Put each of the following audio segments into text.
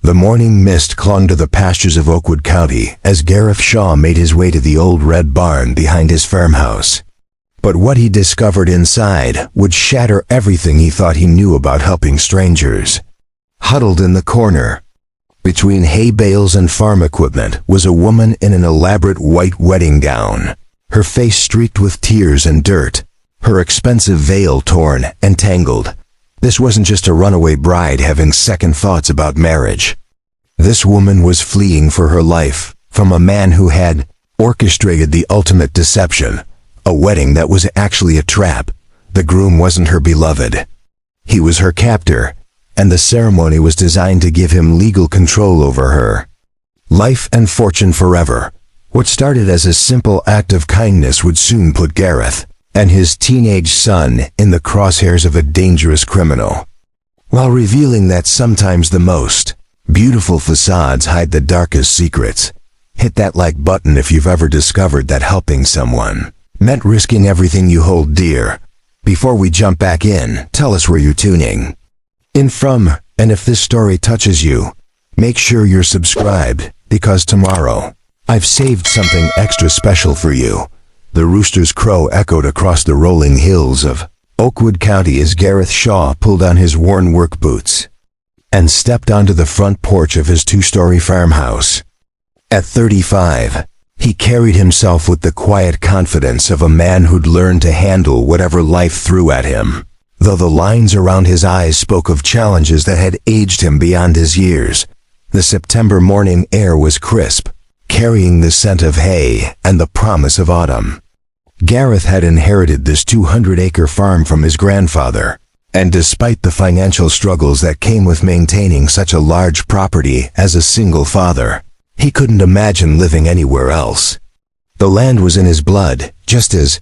The morning mist clung to the pastures of Oakwood County as Gareth Shaw made his way to the old red barn behind his farmhouse. But what he discovered inside would shatter everything he thought he knew about helping strangers. Huddled in the corner, between hay bales and farm equipment, was a woman in an elaborate white wedding gown, her face streaked with tears and dirt, her expensive veil torn and tangled. This wasn't just a runaway bride having second thoughts about marriage. This woman was fleeing for her life from a man who had orchestrated the ultimate deception, a wedding that was actually a trap. The groom wasn't her beloved. He was her captor, and the ceremony was designed to give him legal control over her. Life and fortune forever. What started as a simple act of kindness would soon put Gareth and his teenage son in the crosshairs of a dangerous criminal, while revealing that sometimes the most beautiful facades hide the darkest secrets. Hit that like button if you've ever discovered that helping someone meant risking everything you hold dear. Before we jump back in, tell us where you're tuning in from, and if this story touches you, make sure you're subscribed, because tomorrow I've saved something extra special for you. The rooster's crow echoed across the rolling hills of Oakwood County as Gareth Shaw pulled on his worn work boots and stepped onto the front porch of his two-story farmhouse. At 35, he carried himself with the quiet confidence of a man who'd learned to handle whatever life threw at him, though the lines around his eyes spoke of challenges that had aged him beyond his years. The September morning air was crisp, carrying the scent of hay and the promise of autumn. Gareth had inherited this 200-acre farm from his grandfather, and despite the financial struggles that came with maintaining such a large property as a single father, he couldn't imagine living anywhere else. The land was in his blood, just as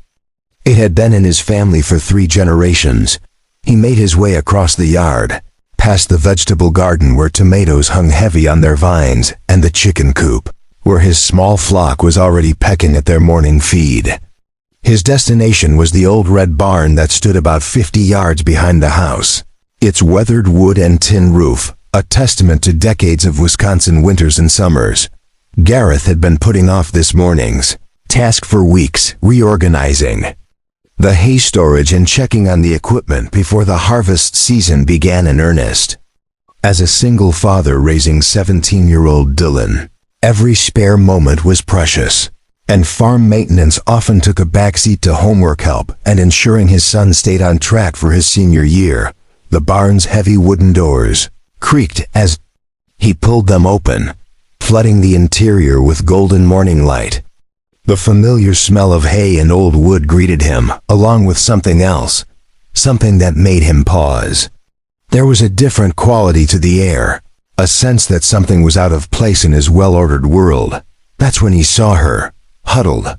it had been in his family for 3 generations. He made his way across the yard, past the vegetable garden where tomatoes hung heavy on their vines, and the chicken coop, where his small flock was already pecking at their morning feed. His destination was the old red barn that stood about 50 yards behind the house, its weathered wood and tin roof a testament to decades of Wisconsin winters and summers. Gareth had been putting off this morning's task for weeks, reorganizing the hay storage and checking on the equipment before the harvest season began in earnest. As a single father raising 17-year-old Dylan, every spare moment was precious, and farm maintenance often took a backseat to homework help and ensuring his son stayed on track for his senior year. The barn's heavy wooden doors creaked as he pulled them open, flooding the interior with golden morning light. The familiar smell of hay and old wood greeted him, along with something else, something that made him pause. There was a different quality to the air, a sense that something was out of place in his well-ordered world. That's when he saw her, huddled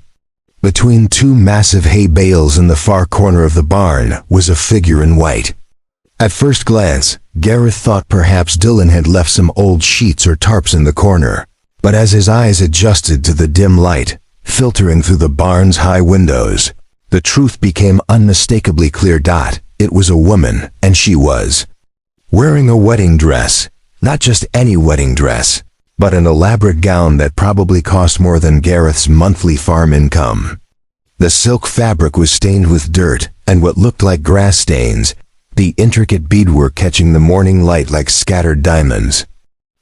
between 2 massive hay bales in the far corner of the barn, was a figure in white. At first glance, Gareth thought perhaps Dylan had left some old sheets or tarps in the corner, but as his eyes adjusted to the dim light filtering through the barn's high windows, the truth became unmistakably clear. It was a woman, and she was wearing a wedding dress. Not just any wedding dress, but an elaborate gown that probably cost more than Gareth's monthly farm income. The silk fabric was stained with dirt and what looked like grass stains, the intricate beadwork catching the morning light like scattered diamonds.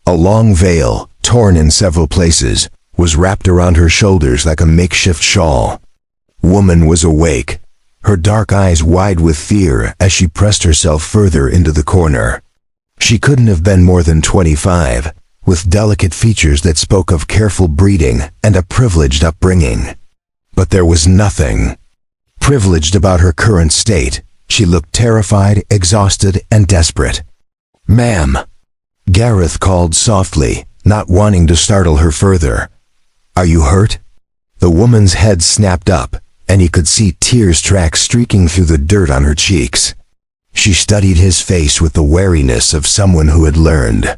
A long veil, torn in several places, was wrapped around her shoulders like a makeshift shawl. Woman was awake, her dark eyes wide with fear as she pressed herself further into the corner. She couldn't have been more than 25, with delicate features that spoke of careful breeding and a privileged upbringing. But there was nothing privileged about her current state. She looked terrified, exhausted, and desperate. "Ma'am," Gareth called softly, not wanting to startle her further. "Are you hurt?" The woman's head snapped up, and he could see tears tracks streaking through the dirt on her cheeks. She studied his face with the wariness of someone who had learned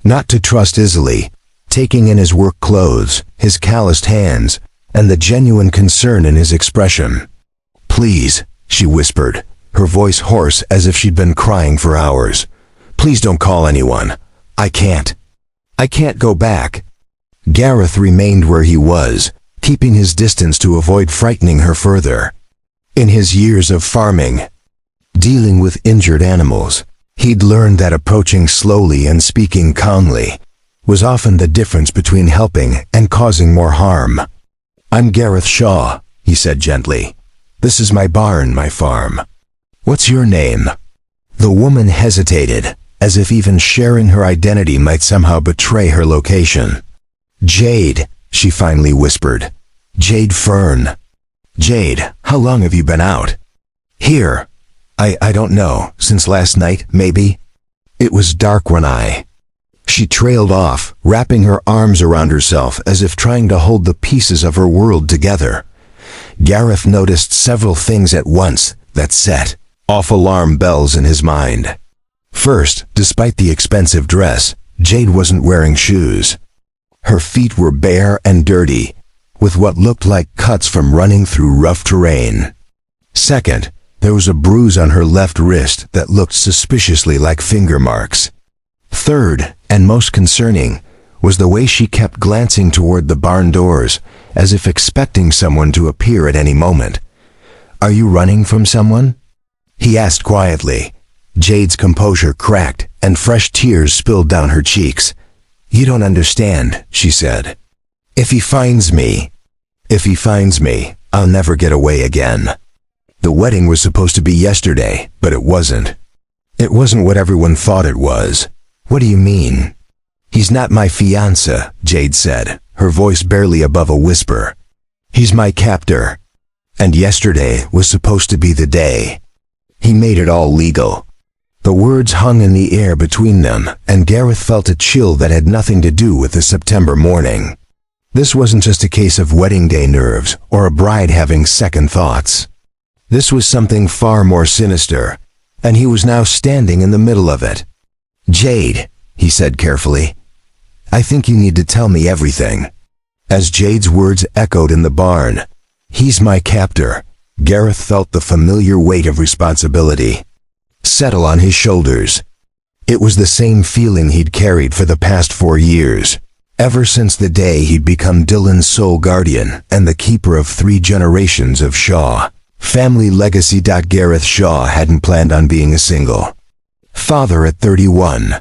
not to trust easily, taking in his work clothes, his calloused hands, and the genuine concern in his expression. "Please," she whispered, her voice hoarse as if she'd been crying for hours. "Please don't call anyone. I can't." I can't go back." Gareth remained where he was, keeping his distance to avoid frightening her further. In his years of farming, dealing with injured animals, he'd learned that approaching slowly and speaking calmly was often the difference between helping and causing more harm. "I'm Gareth Shaw," he said gently. "This is my barn, my farm. What's your name?" The woman hesitated, as if even sharing her identity might somehow betray her location. "Jade," she finally whispered. "Jade Fern." "Jade, how long have you been out?" "Here. I don't know, since last night, maybe." It was dark when She trailed off, wrapping her arms around herself as if trying to hold the pieces of her world together. Gareth noticed several things at once that set off alarm bells in his mind. First, despite the expensive dress, Jade wasn't wearing shoes. Her feet were bare and dirty, with what looked like cuts from running through rough terrain. Second, there was a bruise on her left wrist that looked suspiciously like finger marks. Third, and most concerning, was the way she kept glancing toward the barn doors, as if expecting someone to appear at any moment. "Are you running from someone?" he asked quietly. Jade's composure cracked, and fresh tears spilled down her cheeks. "You don't understand," she said. If he finds me, I'll never get away again." The wedding was supposed to be yesterday, but it wasn't. It wasn't what everyone thought it was. "What do you mean?" "He's not my fiancé," Jade said, her voice barely above a whisper. "He's my captor. And yesterday was supposed to be the day. He made it all legal." The words hung in the air between them, and Gareth felt a chill that had nothing to do with the September morning. This wasn't just a case of wedding day nerves or a bride having second thoughts. This was something far more sinister, and he was now standing in the middle of it. "Jade," he said carefully, "I think you need to tell me everything." As Jade's words echoed in the barn, "He's my captor," Gareth felt the familiar weight of responsibility settle on his shoulders. It was the same feeling he'd carried for the past 4 years, ever since the day he'd become Dylan's sole guardian and the keeper of 3 generations of Shaw family legacy. Gareth Shaw hadn't planned on being a single father at 31.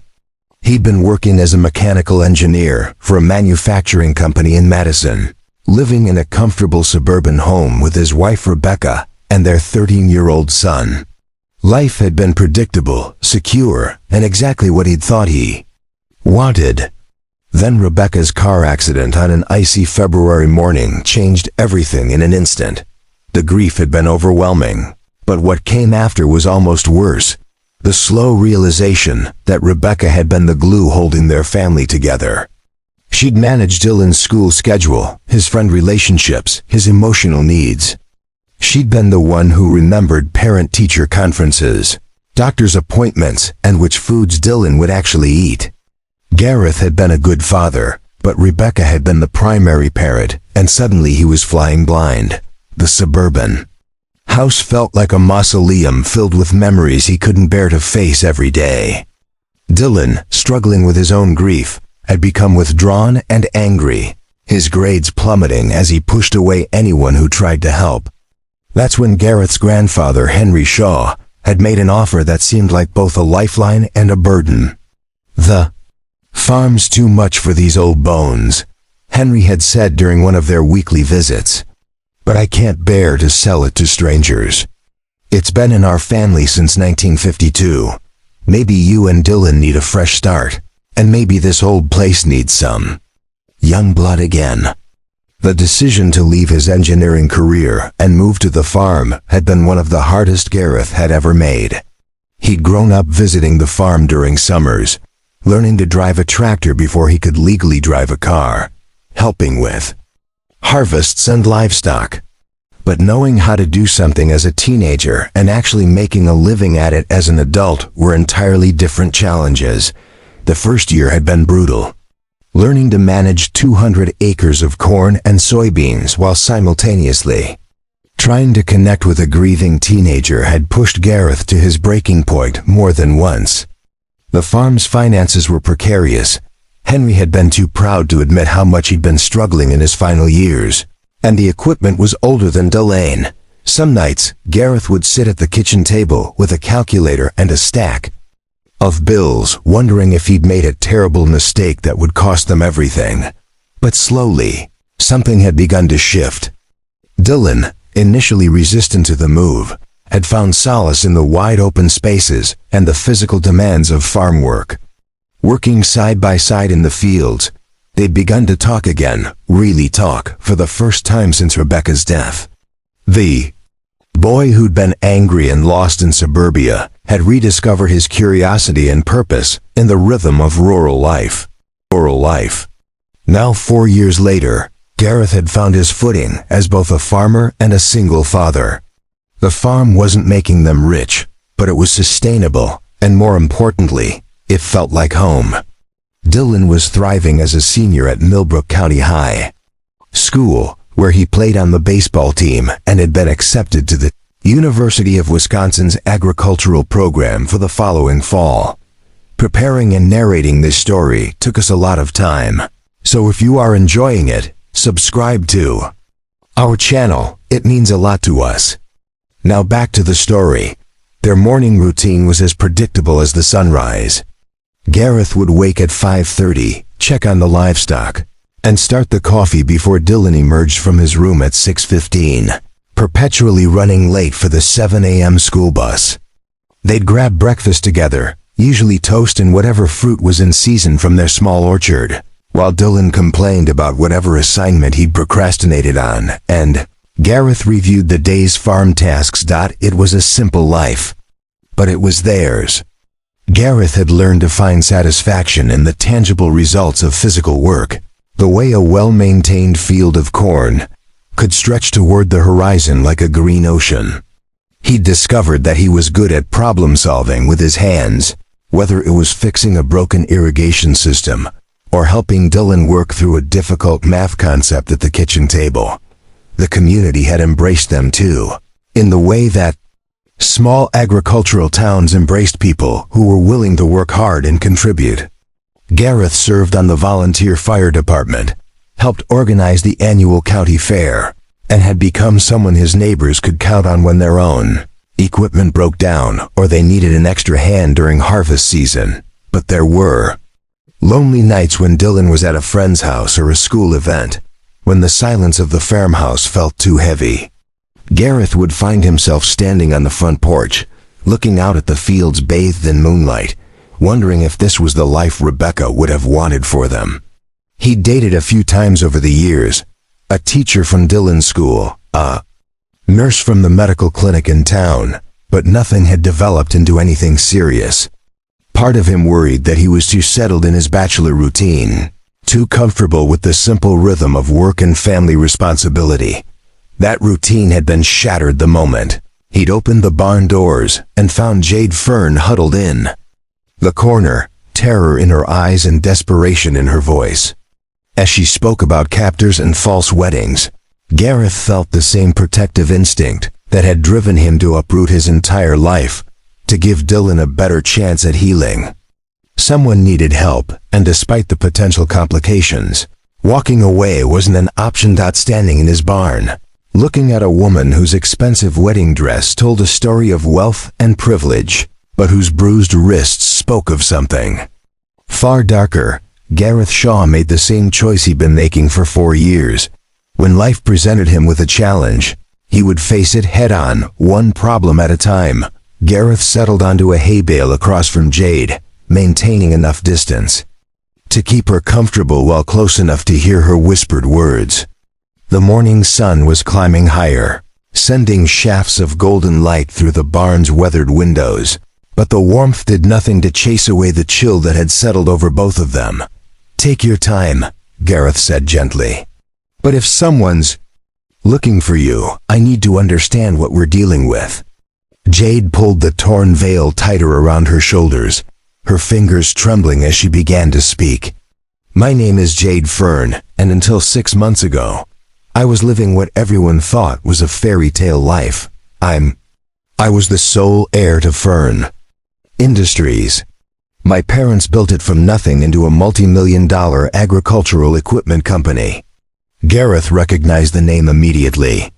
He'd been working as a mechanical engineer for a manufacturing company in Madison, living in a comfortable suburban home with his wife Rebecca and their 13-year-old son. Life had been predictable, secure, and exactly what he'd thought he wanted. Then Rebecca's car accident on an icy February morning changed everything in an instant. The grief had been overwhelming, but what came after was almost worse. The slow realization that Rebecca had been the glue holding their family together. She'd managed Dylan's school schedule, his friend relationships, his emotional needs. She'd been the one who remembered parent-teacher conferences, doctor's appointments, and which foods Dylan would actually eat. Gareth had been a good father, but Rebecca had been the primary parent, and suddenly he was flying blind. The suburban house felt like a mausoleum filled with memories he couldn't bear to face every day. Dylan, struggling with his own grief, had become withdrawn and angry, his grades plummeting as he pushed away anyone who tried to help. That's when Gareth's grandfather, Henry Shaw, had made an offer that seemed like both a lifeline and a burden. "The farm's too much for these old bones," Henry had said during one of their weekly visits. "But I can't bear to sell it to strangers. It's been in our family since 1952. Maybe you and Dylan need a fresh start, and maybe this old place needs some young blood again." The decision to leave his engineering career and move to the farm had been one of the hardest Gareth had ever made. He'd grown up visiting the farm during summers, learning to drive a tractor before he could legally drive a car, helping with harvests and livestock. But knowing how to do something as a teenager and actually making a living at it as an adult were entirely different challenges. The first year had been brutal. Learning to manage 200 acres of corn and soybeans while simultaneously trying to connect with a grieving teenager had pushed Gareth to his breaking point more than once. The farm's finances were precarious. Henry had been too proud to admit how much he'd been struggling in his final years, and the equipment was older than Delane. Some nights, Gareth would sit at the kitchen table with a calculator and a stack of bills, wondering if he'd made a terrible mistake that would cost them everything. But slowly, something had begun to shift. Dylan, initially resistant to the move, had found solace in the wide open spaces and the physical demands of farm work. Working side by side in the fields, they'd begun to talk again, really talk, for the first time since Rebecca's death. The boy who'd been angry and lost in suburbia had rediscovered his curiosity and purpose in the rhythm of rural life. Now 4 years later, Gareth had found his footing as both a farmer and a single father. The farm wasn't making them rich, but it was sustainable, and more importantly, it felt like home. Dylan was thriving as a senior at Millbrook County High School, where he played on the baseball team and had been accepted to the University of Wisconsin's agricultural program for the following fall. Preparing and narrating this story took us a lot of time, so if you are enjoying it, subscribe to our channel. It means a lot to us. Now back to the story. Their morning routine was as predictable as the sunrise. Gareth would wake at 5:30, check on the livestock, and start the coffee before Dylan emerged from his room at 6:15, perpetually running late for the 7 a.m. school bus. They'd grab breakfast together, usually toast and whatever fruit was in season from their small orchard, while Dylan complained about whatever assignment he'd procrastinated on, and Gareth reviewed the day's farm tasks. It was a simple life, but it was theirs. Gareth had learned to find satisfaction in the tangible results of physical work, the way a well-maintained field of corn could stretch toward the horizon like a green ocean. He'd discovered that he was good at problem-solving with his hands, whether it was fixing a broken irrigation system or helping Dylan work through a difficult math concept at the kitchen table. The community had embraced them too, in the way that small agricultural towns embraced people who were willing to work hard and contribute. Gareth served on the volunteer fire department, helped organize the annual county fair, and had become someone his neighbors could count on when their own equipment broke down or they needed an extra hand during harvest season. But there were lonely nights when Dylan was at a friend's house or a school event, when the silence of the farmhouse felt too heavy. Gareth would find himself standing on the front porch, looking out at the fields bathed in moonlight, wondering if this was the life Rebecca would have wanted for them. He'd dated a few times over the years, a teacher from Dylan's school, a nurse from the medical clinic in town, but nothing had developed into anything serious. Part of him worried that he was too settled in his bachelor routine, too comfortable with the simple rhythm of work and family responsibility. That routine had been shattered the moment he'd opened the barn doors and found Jade Fern huddled in the corner, terror in her eyes and desperation in her voice. As she spoke about captors and false weddings, Gareth felt the same protective instinct that had driven him to uproot his entire life, to give Dylan a better chance at healing. Someone needed help, and despite the potential complications, walking away wasn't an option. Standing in his barn, looking at a woman whose expensive wedding dress told a story of wealth and privilege, but whose bruised wrists spoke of something far darker, Gareth Shaw made the same choice he'd been making for 4 years. When life presented him with a challenge, he would face it head-on, one problem at a time. Gareth settled onto a hay bale across from Jade, maintaining enough distance to keep her comfortable while close enough to hear her whispered words. The morning sun was climbing higher, sending shafts of golden light through the barn's weathered windows, but the warmth did nothing to chase away the chill that had settled over both of them. "Take your time," Gareth said gently. "But if someone's looking for you, I need to understand what we're dealing with." Jade pulled the torn veil tighter around her shoulders, her fingers trembling as she began to speak. "My name is Jade Fern, and until 6 months ago, I was living what everyone thought was a fairy tale life. I was the sole heir to Fern Industries. My parents built it from nothing into a multi-million-dollar agricultural equipment company. Gareth recognized the name immediately.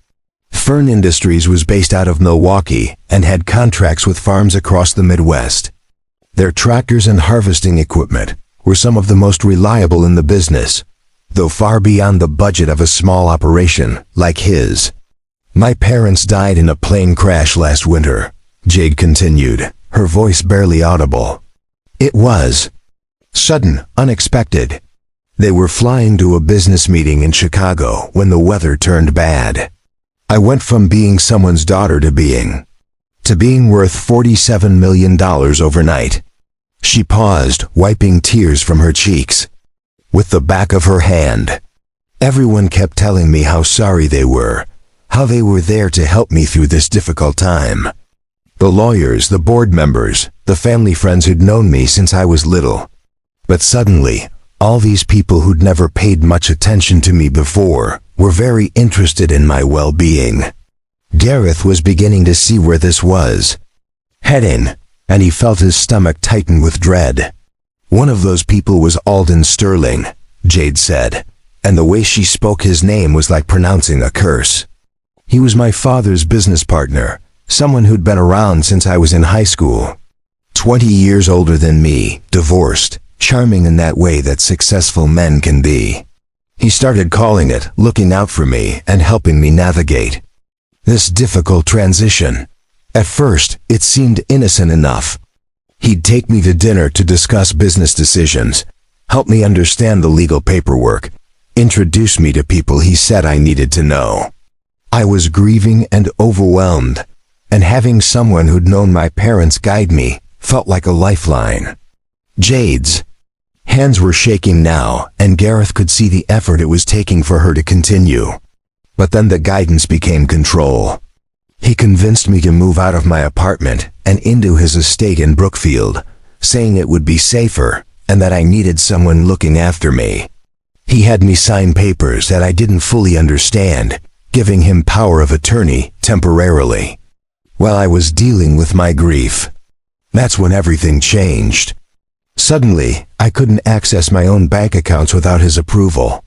Fern Industries was based out of Milwaukee and had contracts with farms across the Midwest. Their tractors and harvesting equipment were some of the most reliable in the business, though far beyond the budget of a small operation like his. My parents died in a plane crash last winter, Jade continued, her voice barely audible. It was sudden, unexpected. They were flying to a business meeting in Chicago when the weather turned bad. I went from being someone's daughter to being worth $47 million overnight. She paused, wiping tears from her cheeks with the back of her hand. Everyone kept telling me how sorry they were, how they were there to help me through this difficult time. The lawyers, the board members, the family friends who'd known me since I was little. But suddenly, all these people who'd never paid much attention to me before were very interested in my well-being. Gareth was beginning to see where this was heading, and he felt his stomach tighten with dread. One of those people was Alden Sterling, Jade said, and the way she spoke his name was like pronouncing a curse. He was my father's business partner, someone who'd been around since I was in high school. 20 years older than me, divorced, charming in that way that successful men can be. He started calling it, looking out for me and helping me navigate this difficult transition. At first, it seemed innocent enough. He'd take me to dinner to discuss business decisions, help me understand the legal paperwork, introduce me to people he said I needed to know. I was grieving and overwhelmed, and having someone who'd known my parents guide me felt like a lifeline. Jade's hands were shaking now, and Gareth could see the effort it was taking for her to continue. But then the guidance became control. He convinced me to move out of my apartment and into his estate in Brookfield, saying it would be safer and that I needed someone looking after me. He had me sign papers that I didn't fully understand, giving him power of attorney temporarily, while I was dealing with my grief. That's when everything changed. Suddenly, I couldn't access my own bank accounts without his approval.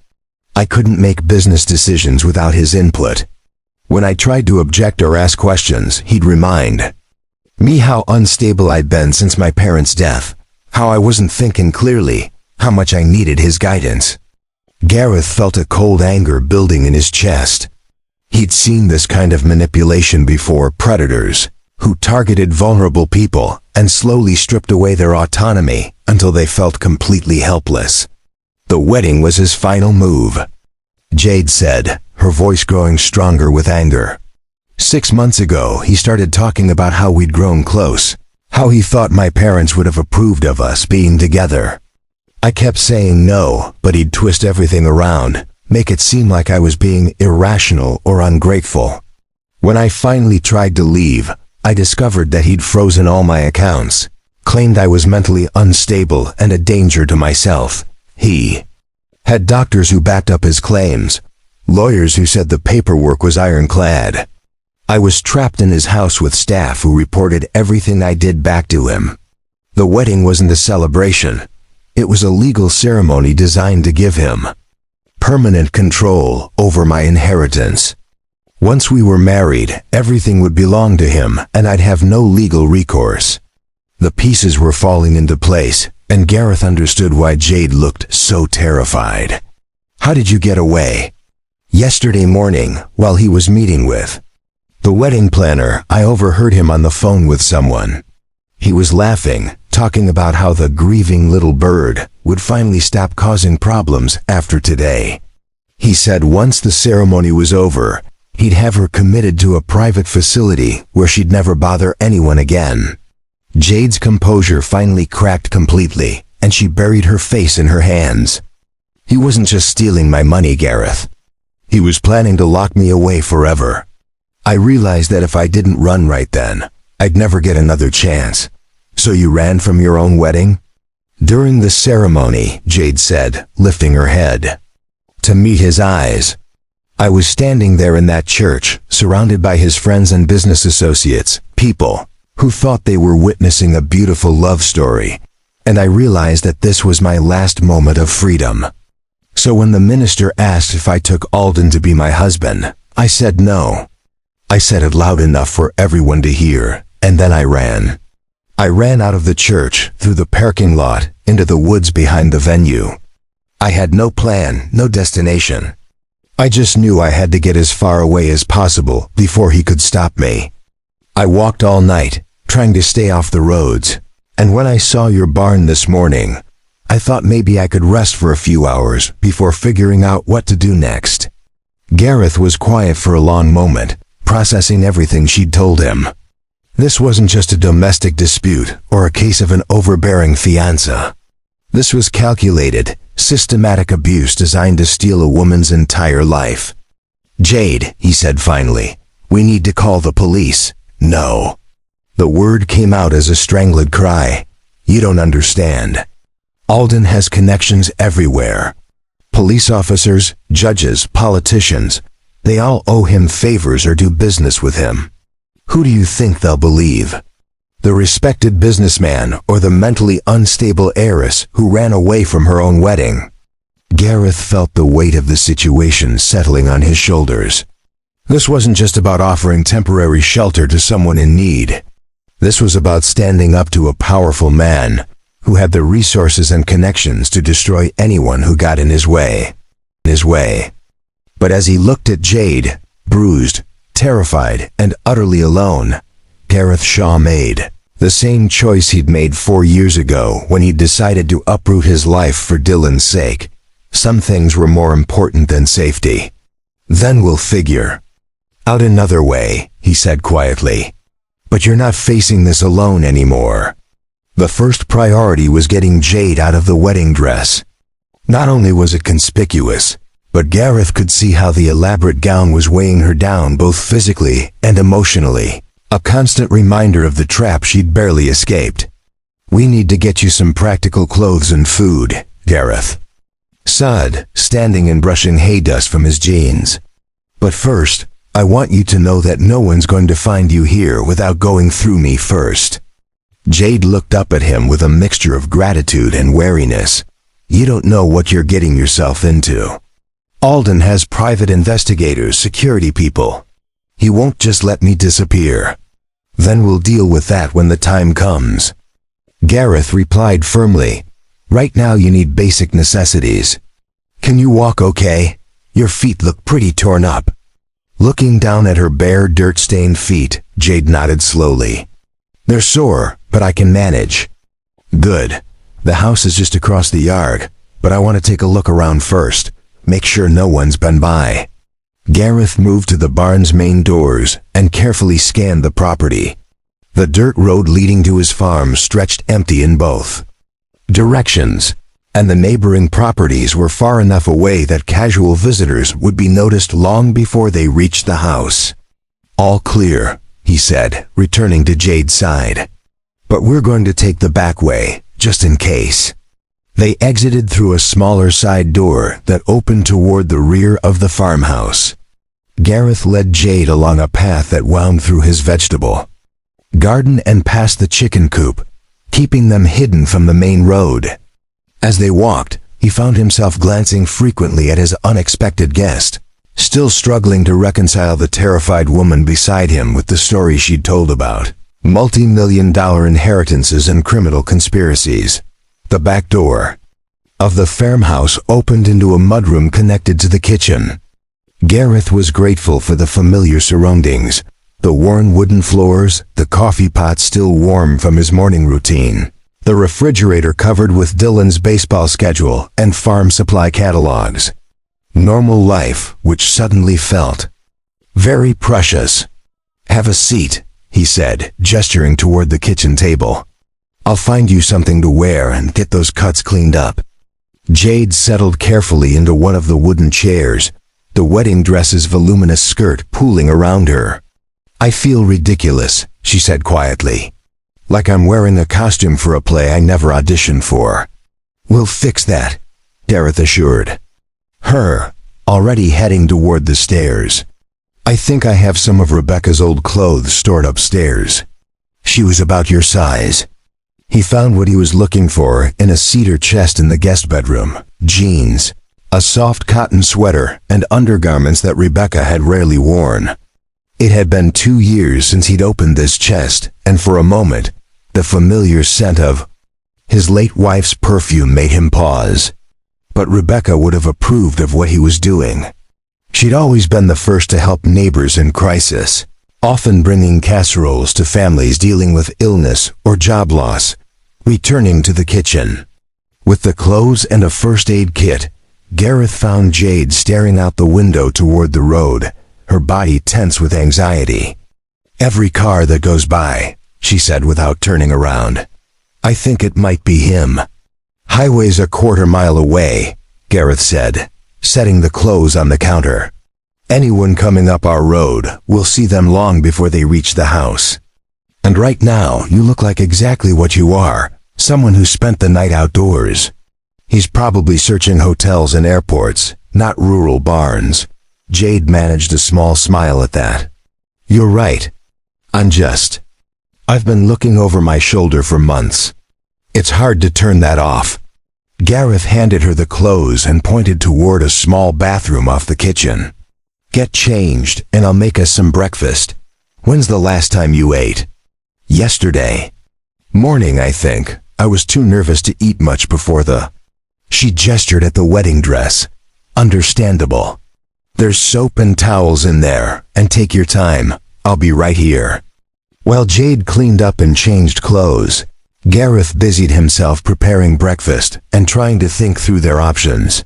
I couldn't make business decisions without his input. When I tried to object or ask questions, he'd remind me how unstable I'd been since my parents' death, how I wasn't thinking clearly, how much I needed his guidance. Gareth felt a cold anger building in his chest. He'd seen this kind of manipulation before, predators who targeted vulnerable people and slowly stripped away their autonomy until they felt completely helpless. The wedding was his final move, Jade said, her voice growing stronger with anger. 6 months ago, he started talking about how we'd grown close, how he thought my parents would have approved of us being together. I kept saying no, but he'd twist everything around, make it seem like I was being irrational or ungrateful. When I finally tried to leave, I discovered that he'd frozen all my accounts, claimed I was mentally unstable and a danger to myself. He had doctors who backed up his claims, lawyers who said the paperwork was ironclad. I was trapped in his house with staff who reported everything I did back to him. The wedding wasn't a celebration. It was a legal ceremony designed to give him permanent control over my inheritance. Once we were married, everything would belong to him, and I'd have no legal recourse. The pieces were falling into place, and Gareth understood why Jade looked so terrified. How did you get away? Yesterday morning, while he was meeting with the wedding planner, I overheard him on the phone with someone. He was laughing, talking about how the grieving little bird would finally stop causing problems after today. He said once the ceremony was over, he'd have her committed to a private facility where she'd never bother anyone again. Jade's composure finally cracked completely, and she buried her face in her hands. He wasn't just stealing my money, Gareth. He was planning to lock me away forever. I realized that if I didn't run right then, I'd never get another chance. So you ran from your own wedding? During the ceremony, Jade said, lifting her head to meet his eyes. I was standing there in that church, surrounded by his friends and business associates, people who thought they were witnessing a beautiful love story, and I realized that this was my last moment of freedom. So when the minister asked if I took Alden to be my husband, I said no. I said it loud enough for everyone to hear, and then I ran. I ran out of the church, through the parking lot, into the woods behind the venue. I had no plan, no destination. I just knew I had to get as far away as possible before he could stop me. I walked all night, trying to stay off the roads, and when I saw your barn this morning, I thought maybe I could rest for a few hours before figuring out what to do next. Gareth was quiet for a long moment, processing everything she'd told him. This wasn't just a domestic dispute or a case of an overbearing fiancé. This was calculated, systematic abuse designed to steal a woman's entire life. "Jade," he said finally, "we need to call the police." "No." The word came out as a strangled cry. "You don't understand. Alden has connections everywhere. Police officers, judges, politicians, they all owe him favors or do business with him. Who do you think they'll believe? The respected businessman or the mentally unstable heiress who ran away from her own wedding?" Gareth felt the weight of the situation settling on his shoulders. This wasn't just about offering temporary shelter to someone in need. This was about standing up to a powerful man who had the resources and connections to destroy anyone who got in his way. But as he looked at Jade, bruised, terrified, and utterly alone, Gareth Shaw made the same choice he'd made 4 years ago when he decided to uproot his life for Dylan's sake. Some things were more important than safety. "Then we'll figure out another way," he said quietly. "But you're not facing this alone anymore." The first priority was getting Jade out of the wedding dress. Not only was it conspicuous, but Gareth could see how the elaborate gown was weighing her down both physically and emotionally, a constant reminder of the trap she'd barely escaped. "We need to get you some practical clothes and food," Gareth said, standing and brushing hay dust from his jeans. "But first, I want you to know that no one's going to find you here without going through me first." Jade looked up at him with a mixture of gratitude and wariness. "You don't know what you're getting yourself into. Alden has private investigators, security people. He won't just let me disappear. Then we'll deal with that when the time comes." Gareth replied firmly, "Right now you need basic necessities. Can you walk okay? Your feet look pretty torn up." Looking down at her bare, dirt-stained feet, Jade nodded slowly. "They're sore, but I can manage." "Good. The house is just across the yard, but I want to take a look around first. Make sure no one's been by." Gareth moved to the barn's main doors and carefully scanned the property. The dirt road leading to his farm stretched empty in both directions, and the neighboring properties were far enough away that casual visitors would be noticed long before they reached the house. "All clear," he said, returning to Jade's side. "But we're going to take the back way, just in case." They exited through a smaller side door that opened toward the rear of the farmhouse. Gareth led Jade along a path that wound through his vegetable garden and past the chicken coop, keeping them hidden from the main road. As they walked, he found himself glancing frequently at his unexpected guest, still struggling to reconcile the terrified woman beside him with the story she'd told about multi-million-dollar inheritances and criminal conspiracies. The back door of the farmhouse opened into a mudroom connected to the kitchen. Gareth was grateful for the familiar surroundings, the worn wooden floors, the coffee pot still warm from his morning routine, the refrigerator covered with Dylan's baseball schedule and farm supply catalogs. Normal life, which suddenly felt very precious. "Have a seat," he said, gesturing toward the kitchen table. "I'll find you something to wear and get those cuts cleaned up." Jade settled carefully into one of the wooden chairs, the wedding dress's voluminous skirt pooling around her. "I feel ridiculous," she said quietly. "Like I'm wearing a costume for a play I never auditioned for." "We'll fix that," Gareth assured her, already heading toward the stairs. "I think I have some of Rebecca's old clothes stored upstairs. She was about your size." He found what he was looking for in a cedar chest in the guest bedroom: jeans, a soft cotton sweater, and undergarments that Rebecca had rarely worn. It had been 2 years since he'd opened this chest, and for a moment, the familiar scent of his late wife's perfume made him pause. But Rebecca would have approved of what he was doing. She'd always been the first to help neighbors in crisis, often bringing casseroles to families dealing with illness or job loss, returning to the kitchen. With the clothes and a first aid kit, Gareth found Jade staring out the window toward the road, her body tense with anxiety. "Every car that goes by," she said without turning around. "I think it might be him." "Highway's a quarter-mile away," Gareth said, setting the clothes on the counter. "Anyone coming up our road will see them long before they reach the house. And right now, you look like exactly what you are, someone who spent the night outdoors. He's probably searching hotels and airports, not rural barns." Jade managed a small smile at that. "You're right. I've been looking over my shoulder for months. It's hard to turn that off." Gareth handed her the clothes and pointed toward a small bathroom off the kitchen. "Get changed, and I'll make us some breakfast. When's the last time you ate?" "Yesterday. Morning, I think. I was too nervous to eat much before the—" She gestured at the wedding dress. "Understandable. There's soap and towels in there, and take your time. I'll be right here." While Jade cleaned up and changed clothes, Gareth busied himself preparing breakfast and trying to think through their options.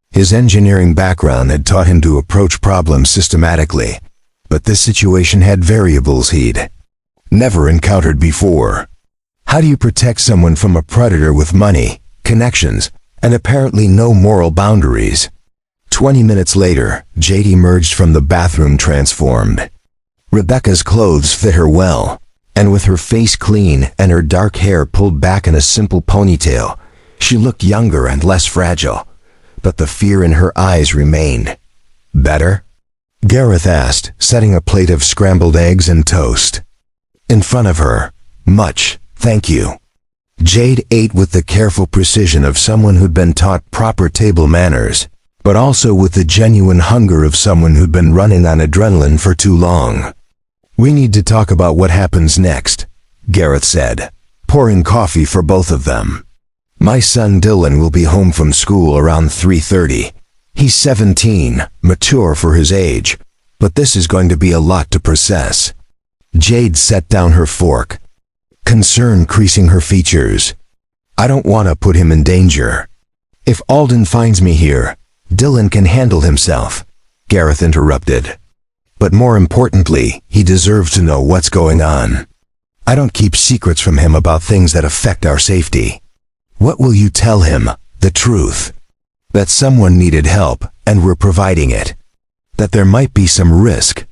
His engineering background had taught him to approach problems systematically, but this situation had variables he'd never encountered before. How do you protect someone from a predator with money, connections, and apparently no moral boundaries? 20 minutes later, Jade emerged from the bathroom transformed. Rebecca's clothes fit her well, and with her face clean and her dark hair pulled back in a simple ponytail, she looked younger and less fragile, but the fear in her eyes remained. "Better?" Gareth asked, setting a plate of scrambled eggs and toast in front of her. "Much, thank you." Jade ate with the careful precision of someone who'd been taught proper table manners, but also with the genuine hunger of someone who'd been running on adrenaline for too long. "We need to talk about what happens next," Gareth said, pouring coffee for both of them. "My son Dylan will be home from school around 3:30. He's 17, mature for his age, but this is going to be a lot to process." Jade set down her fork, concern creasing her features. "I don't want to put him in danger. If Alden finds me here, Dylan can handle himself," Gareth interrupted. "But more importantly, he deserves to know what's going on. I don't keep secrets from him about things that affect our safety." "What will you tell him? The truth. That someone needed help, and we're providing it. That there might be some risk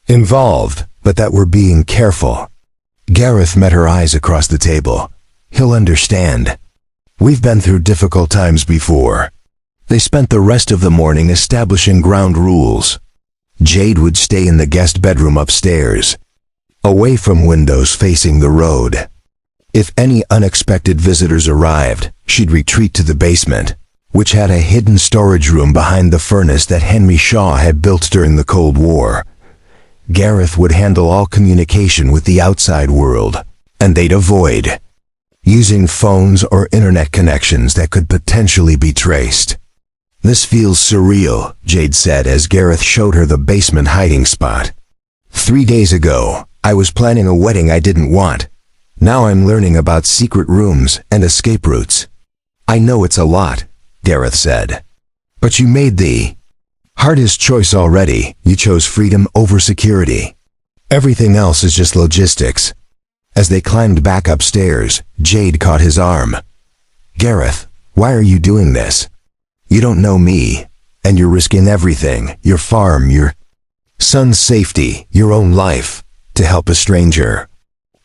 involved, but that we're being careful." Gareth met her eyes across the table. "He'll understand. We've been through difficult times before." They spent the rest of the morning establishing ground rules. Jade would stay in the guest bedroom upstairs, away from windows facing the road. If any unexpected visitors arrived, she'd retreat to the basement, which had a hidden storage room behind the furnace that Henry Shaw had built during the Cold War. Gareth would handle all communication with the outside world, and they'd avoid using phones or internet connections that could potentially be traced. "This feels surreal," Jade said as Gareth showed her the basement hiding spot. 3 days ago, I was planning a wedding I didn't want. Now I'm learning about secret rooms and escape routes." "I know it's a lot," Gareth said. "But you made the hardest choice already. You chose freedom over security. Everything else is just logistics." As they climbed back upstairs, Jade caught his arm. "Gareth, why are you doing this? You don't know me, and you're risking everything, your farm, your son's safety, your own life, to help a stranger."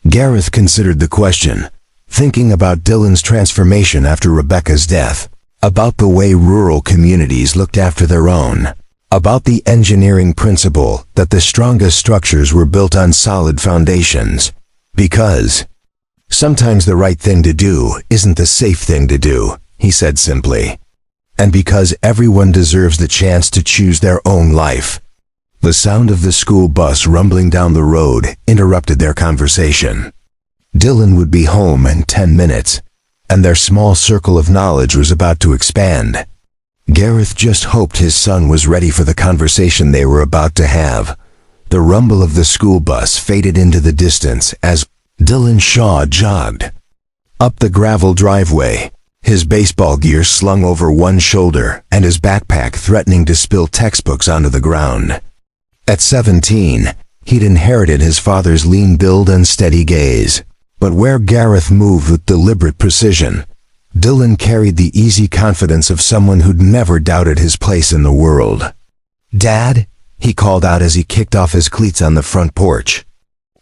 Gareth considered the question, thinking about Dylan's transformation after Rebecca's death, about the way rural communities looked after their own, about the engineering principle that the strongest structures were built on solid foundations. Because Sometimes the right thing to do isn't the safe thing to do, he said simply. And because everyone deserves the chance to choose their own life. The sound of the school bus rumbling down the road interrupted their conversation. Dylan would be home in 10 minutes, and their small circle of knowledge was about to expand. Gareth just hoped his son was ready for the conversation they were about to have. The rumble of the school bus faded into the distance as Dylan Shaw jogged up the gravel driveway, his baseball gear slung over one shoulder and his backpack threatening to spill textbooks onto the ground. At 17, he'd inherited his father's lean build and steady gaze. But where Gareth moved with deliberate precision, Dylan carried the easy confidence of someone who'd never doubted his place in the world. "Dad," he called out as he kicked off his cleats on the front porch.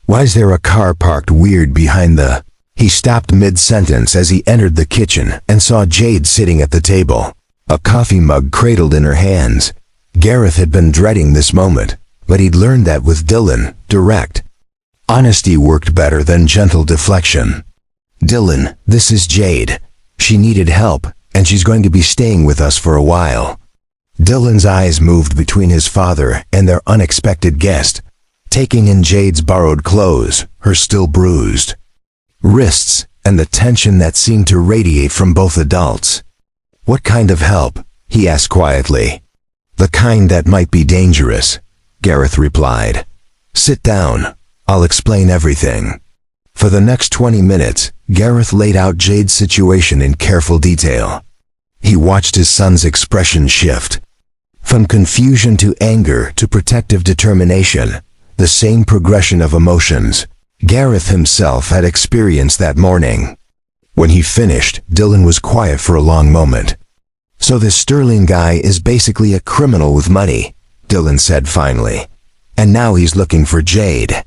"Why's there a car parked weird behind the—" He stopped mid-sentence as he entered the kitchen and saw Jade sitting at the table, a coffee mug cradled in her hands. Gareth had been dreading this moment, but he'd learned that with Dylan, direct honesty worked better than gentle deflection. "Dylan, this is Jade. She needed help, and she's going to be staying with us for a while." Dylan's eyes moved between his father and their unexpected guest, taking in Jade's borrowed clothes, her still bruised wrists, and the tension that seemed to radiate from both adults. "What kind of help?" he asked quietly. "The kind that might be dangerous," Gareth replied. "Sit down. I'll explain everything." For the next 20 minutes, Gareth laid out Jade's situation in careful detail. He watched his son's expression shift. From confusion to anger to protective determination, the same progression of emotions Gareth himself had experienced that morning. When he finished, Dylan was quiet for a long moment. "So this Sterling guy is basically a criminal with money," Dylan said finally. "And now he's looking for Jade."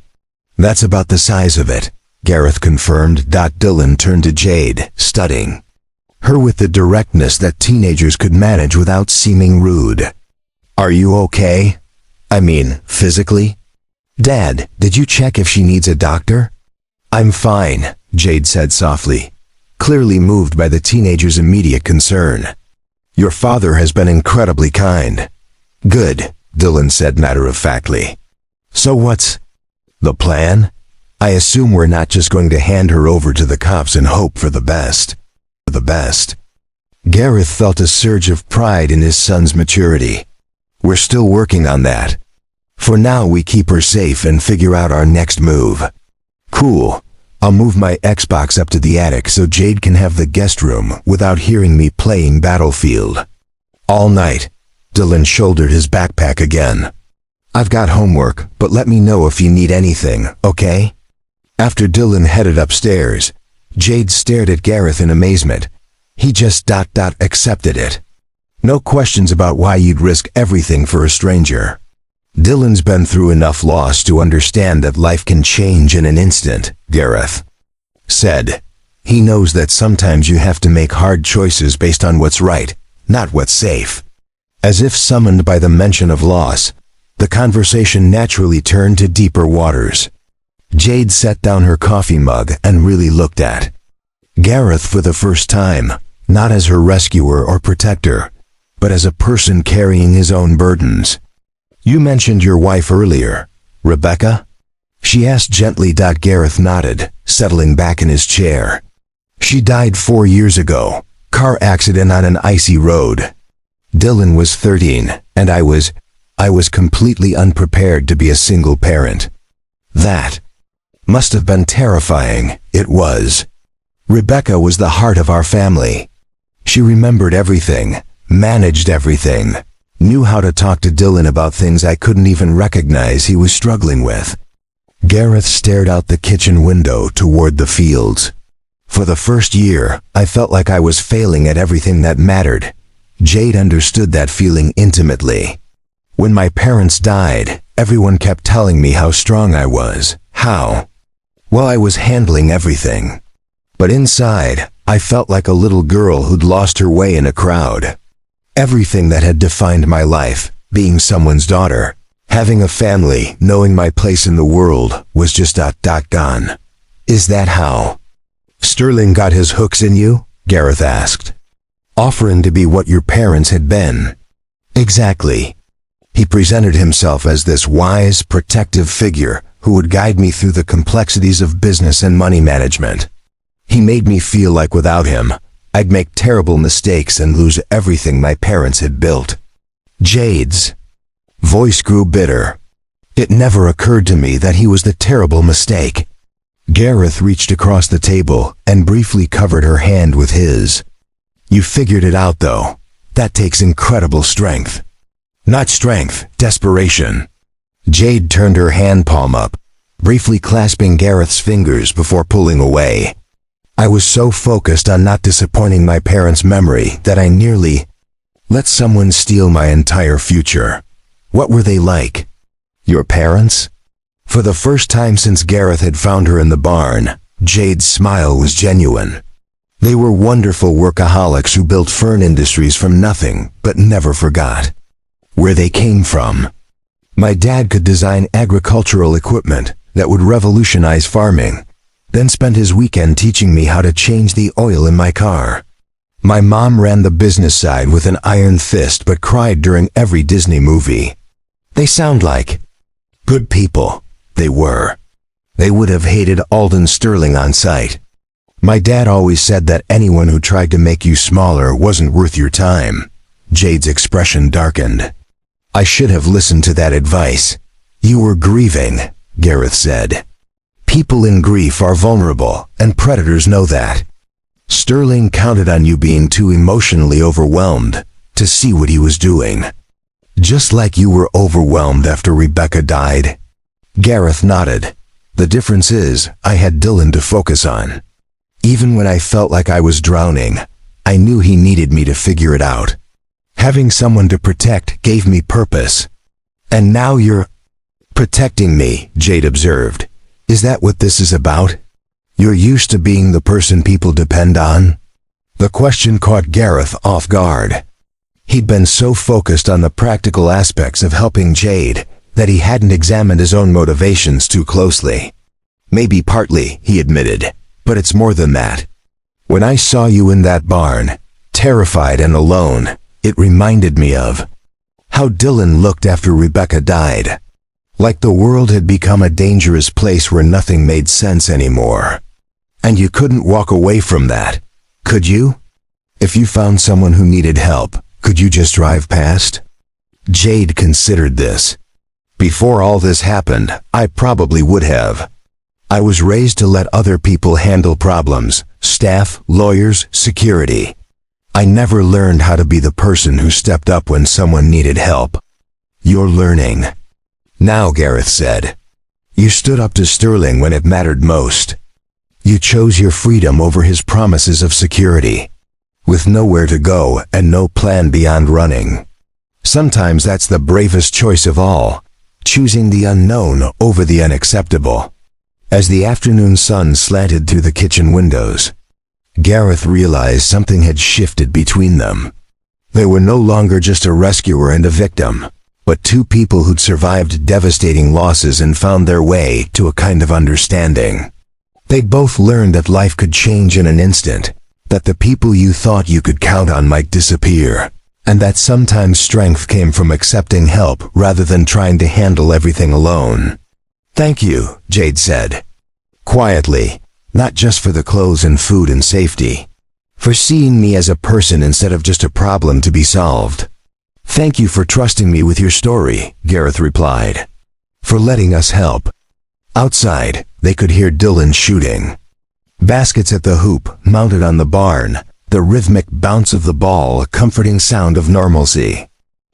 "That's about the size of it," Gareth confirmed. Dylan turned to Jade, studying her with the directness that teenagers could manage without seeming rude. "Are you okay? I mean, physically?" "Dad, did you check if she needs a doctor?" "I'm fine," Jade said softly, clearly moved by the teenager's immediate concern. "Your father has been incredibly kind." "Good," Dylan said matter-of-factly. "So what's the plan? I assume we're not just going to hand her over to the cops and hope for the best." "The best." Gareth felt a surge of pride in his son's maturity. "We're still working on that. For now we keep her safe and figure out our next move." "Cool. I'll move my Xbox up to the attic so Jade can have the guest room without hearing me playing Battlefield all night." Dylan shouldered his backpack again. "I've got homework, but let me know if you need anything, okay?" After Dylan headed upstairs, Jade stared at Gareth in amazement. He just accepted it. "No questions about why you'd risk everything for a stranger." "Dylan's been through enough loss to understand that life can change in an instant," Gareth said. "He knows that sometimes you have to make hard choices based on what's right, not what's safe." As if summoned by the mention of loss, the conversation naturally turned to deeper waters. Jade set down her coffee mug and really looked at Gareth for the first time, not as her rescuer or protector, but as a person carrying his own burdens. "You mentioned your wife earlier, Rebecca?" she asked gently. Gareth nodded, settling back in his chair. "She died 4 years ago, car accident on an icy road. Dylan was 13, and I was completely unprepared to be a single parent. That must have been terrifying." "It was. Rebecca was the heart of our family. She remembered everything, managed everything, knew how to talk to Dylan about things I couldn't even recognize he was struggling with." Gareth stared out the kitchen window toward the fields. "For the first year, I felt like I was failing at everything that mattered." Jade understood that feeling intimately. "When my parents died, everyone kept telling me how strong I was, how well I was handling everything. But inside, I felt like a little girl who'd lost her way in a crowd. Everything that had defined my life, being someone's daughter, having a family, knowing my place in the world, was just gone." "Is that how Sterling got his hooks in you? Gareth asked, offering to be what your parents had been. Exactly. He presented himself as this wise, protective figure who would guide me through the complexities of business and money management. He made me feel like without him, I'd make terrible mistakes and lose everything my parents had built. Jade's voice grew bitter. It never occurred to me that he was the terrible mistake. Gareth reached across the table and briefly covered her hand with his. You figured it out, though. That takes incredible strength. Not strength, desperation. Jade turned her hand palm up, briefly clasping Gareth's fingers before pulling away. I was so focused on not disappointing my parents' memory that I nearly let someone steal my entire future. What were they like? Your parents? For the first time since Gareth had found her in the barn, Jade's smile was genuine. They were wonderful workaholics who built fern industries from nothing, but never forgot where they came from. My dad could design agricultural equipment that would revolutionize farming, then spent his weekend teaching me how to change the oil in my car. My mom ran the business side with an iron fist but cried during every Disney movie. They sound like good people. They were. They would have hated Alden Sterling on sight. My dad always said that anyone who tried to make you smaller wasn't worth your time. Jade's expression darkened. I should have listened to that advice. You were grieving, Gareth said. People in grief are vulnerable, and predators know that. Sterling counted on you being too emotionally overwhelmed to see what he was doing. Just like you were overwhelmed after Rebecca died. Gareth nodded. The difference is, I had Dylan to focus on. Even when I felt like I was drowning, I knew he needed me to figure it out. Having someone to protect gave me purpose. And now you're protecting me, Jade observed. Is that what this is about? You're used to being the person people depend on? The question caught Gareth off guard. He'd been so focused on the practical aspects of helping Jade that he hadn't examined his own motivations too closely. Maybe partly, he admitted, but it's more than that. When I saw you in that barn, terrified and alone, it reminded me of how Dylan looked after Rebecca died. Like the world had become a dangerous place where nothing made sense anymore. And you couldn't walk away from that, could you? If you found someone who needed help, could you just drive past? Jade considered this. Before all this happened, I probably would have. I was raised to let other people handle problems, staff, lawyers, security. I never learned how to be the person who stepped up when someone needed help. You're learning. Now, Gareth said. You stood up to Sterling when it mattered most. You chose your freedom over his promises of security. With nowhere to go and no plan beyond running. Sometimes that's the bravest choice of all, choosing the unknown over the unacceptable. As the afternoon sun slanted through the kitchen windows, Gareth realized something had shifted between them. They were no longer just a rescuer and a victim, but two people who'd survived devastating losses and found their way to a kind of understanding. They'd both learned that life could change in an instant, that the people you thought you could count on might disappear, and that sometimes strength came from accepting help rather than trying to handle everything alone. Thank you, Jade said. Quietly, not just for the clothes and food and safety. For seeing me as a person instead of just a problem to be solved. Thank you for trusting me with your story, Gareth replied. For letting us help. Outside, they could hear Dylan shooting. Baskets at the hoop mounted on the barn, the rhythmic bounce of the ball a comforting sound of normalcy.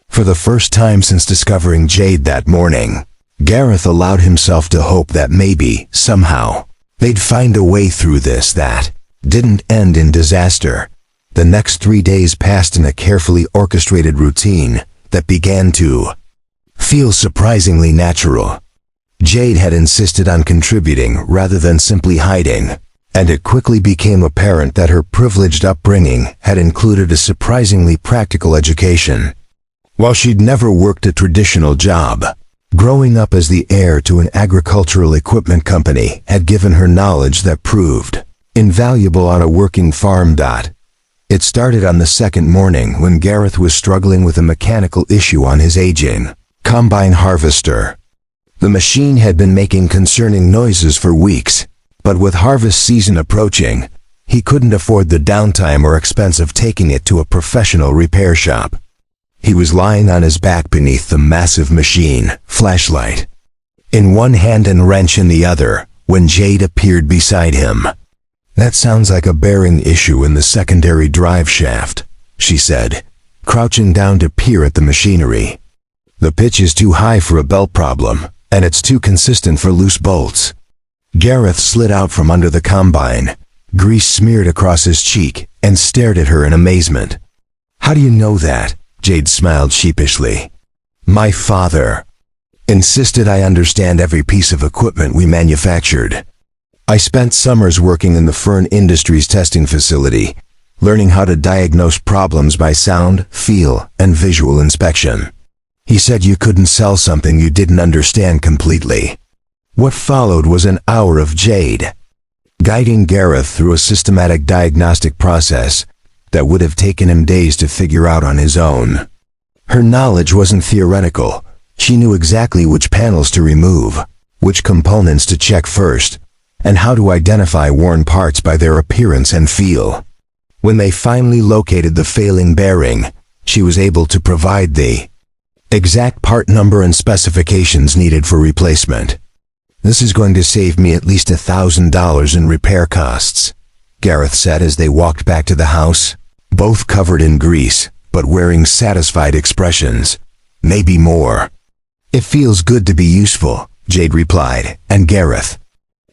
For the first time since discovering Jade that morning, Gareth allowed himself to hope that maybe, somehow, they'd find a way through this that didn't end in disaster. The next 3 days passed in a carefully orchestrated routine that began to feel surprisingly natural. Jade had insisted on contributing rather than simply hiding, and it quickly became apparent that her privileged upbringing had included a surprisingly practical education. While she'd never worked a traditional job, growing up as the heir to an agricultural equipment company had given her knowledge that proved Invaluable on a working farm. It started on the second morning when Gareth was struggling with a mechanical issue on his aging combine harvester. The machine had been making concerning noises for weeks, but with harvest season approaching, he couldn't afford the downtime or expense of taking it to a professional repair shop. He was lying on his back beneath the massive machine, flashlight in one hand and wrench in the other, when Jade appeared beside him. "That sounds like a bearing issue in the secondary drive shaft," she said, crouching down to peer at the machinery. "The pitch is too high for a belt problem, and it's too consistent for loose bolts." Gareth slid out from under the combine, grease smeared across his cheek, and stared at her in amazement. "How do you know that?" Jade smiled sheepishly. "My father insisted I understand every piece of equipment we manufactured. I spent summers working in the Fern Industries testing facility, learning how to diagnose problems by sound, feel, and visual inspection. He said you couldn't sell something you didn't understand completely." What followed was an hour of Jade guiding Gareth through a systematic diagnostic process that would have taken him days to figure out on his own. Her knowledge wasn't theoretical. She knew exactly which panels to remove, which components to check first, and how to identify worn parts by their appearance and feel. When they finally located the failing bearing, she was able to provide the exact part number and specifications needed for replacement. "This is going to save me at least $1,000 in repair costs," Gareth said as they walked back to the house, both covered in grease, but wearing satisfied expressions. "Maybe more." "It feels good to be useful," Jade replied, and Gareth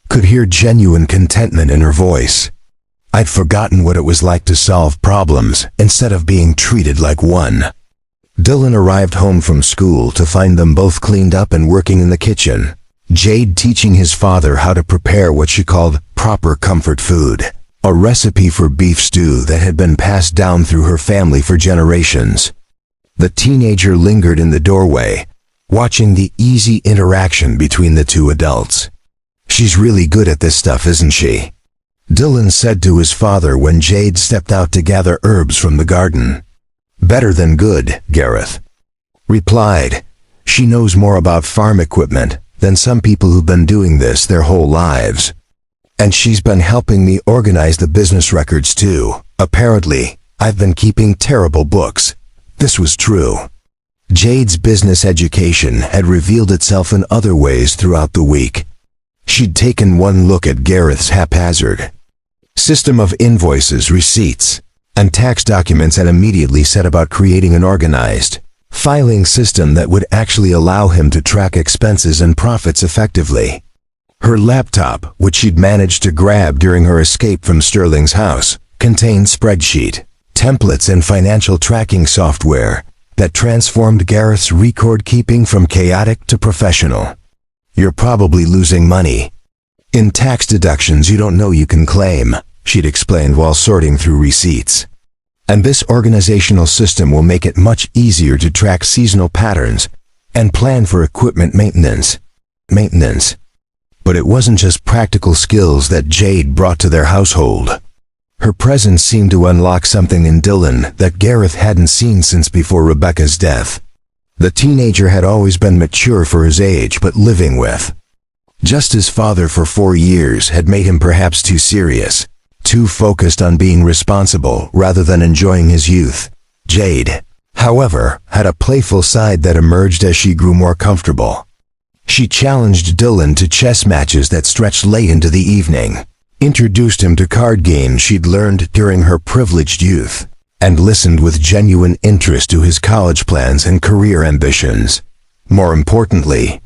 could hear genuine contentment in her voice. "I'd forgotten what it was like to solve problems instead of being treated like one." Dylan arrived home from school to find them both cleaned up and working in the kitchen, Jade teaching his father how to prepare what she called proper comfort food, a recipe for beef stew that had been passed down through her family for generations. The teenager lingered in the doorway, watching the easy interaction between the two adults. "She's really good at this stuff, isn't she?" Dylan said to his father when Jade stepped out to gather herbs from the garden. "Better than good," Gareth replied. "She knows more about farm equipment than some people who've been doing this their whole lives. And she's been helping me organize the business records too. Apparently, I've been keeping terrible books." This was true. Jade's business education had revealed itself in other ways throughout the week. She'd taken one look at Gareth's haphazard system of invoices, receipts, and tax documents and immediately set about creating an organized filing system that would actually allow him to track expenses and profits effectively. Her laptop, which she'd managed to grab during her escape from Sterling's house, contained spreadsheet, templates, and financial tracking software that transformed Gareth's record-keeping from chaotic to professional. "You're probably losing money in tax deductions you don't know you can claim," she'd explained while sorting through receipts. "And this organizational system will make it much easier to track seasonal patterns and plan for equipment maintenance. But it wasn't just practical skills that Jade brought to their household. Her presence seemed to unlock something in Dylan that Gareth hadn't seen since before Rebecca's death. The teenager had always been mature for his age, but living with just his father for 4 years had made him perhaps too serious, too focused on being responsible rather than enjoying his youth. Jade, however, had a playful side that emerged as she grew more comfortable. She challenged Dylan to chess matches that stretched late into the evening, introduced him to card games she'd learned during her privileged youth, and listened with genuine interest to his college plans and career ambitions. More importantly,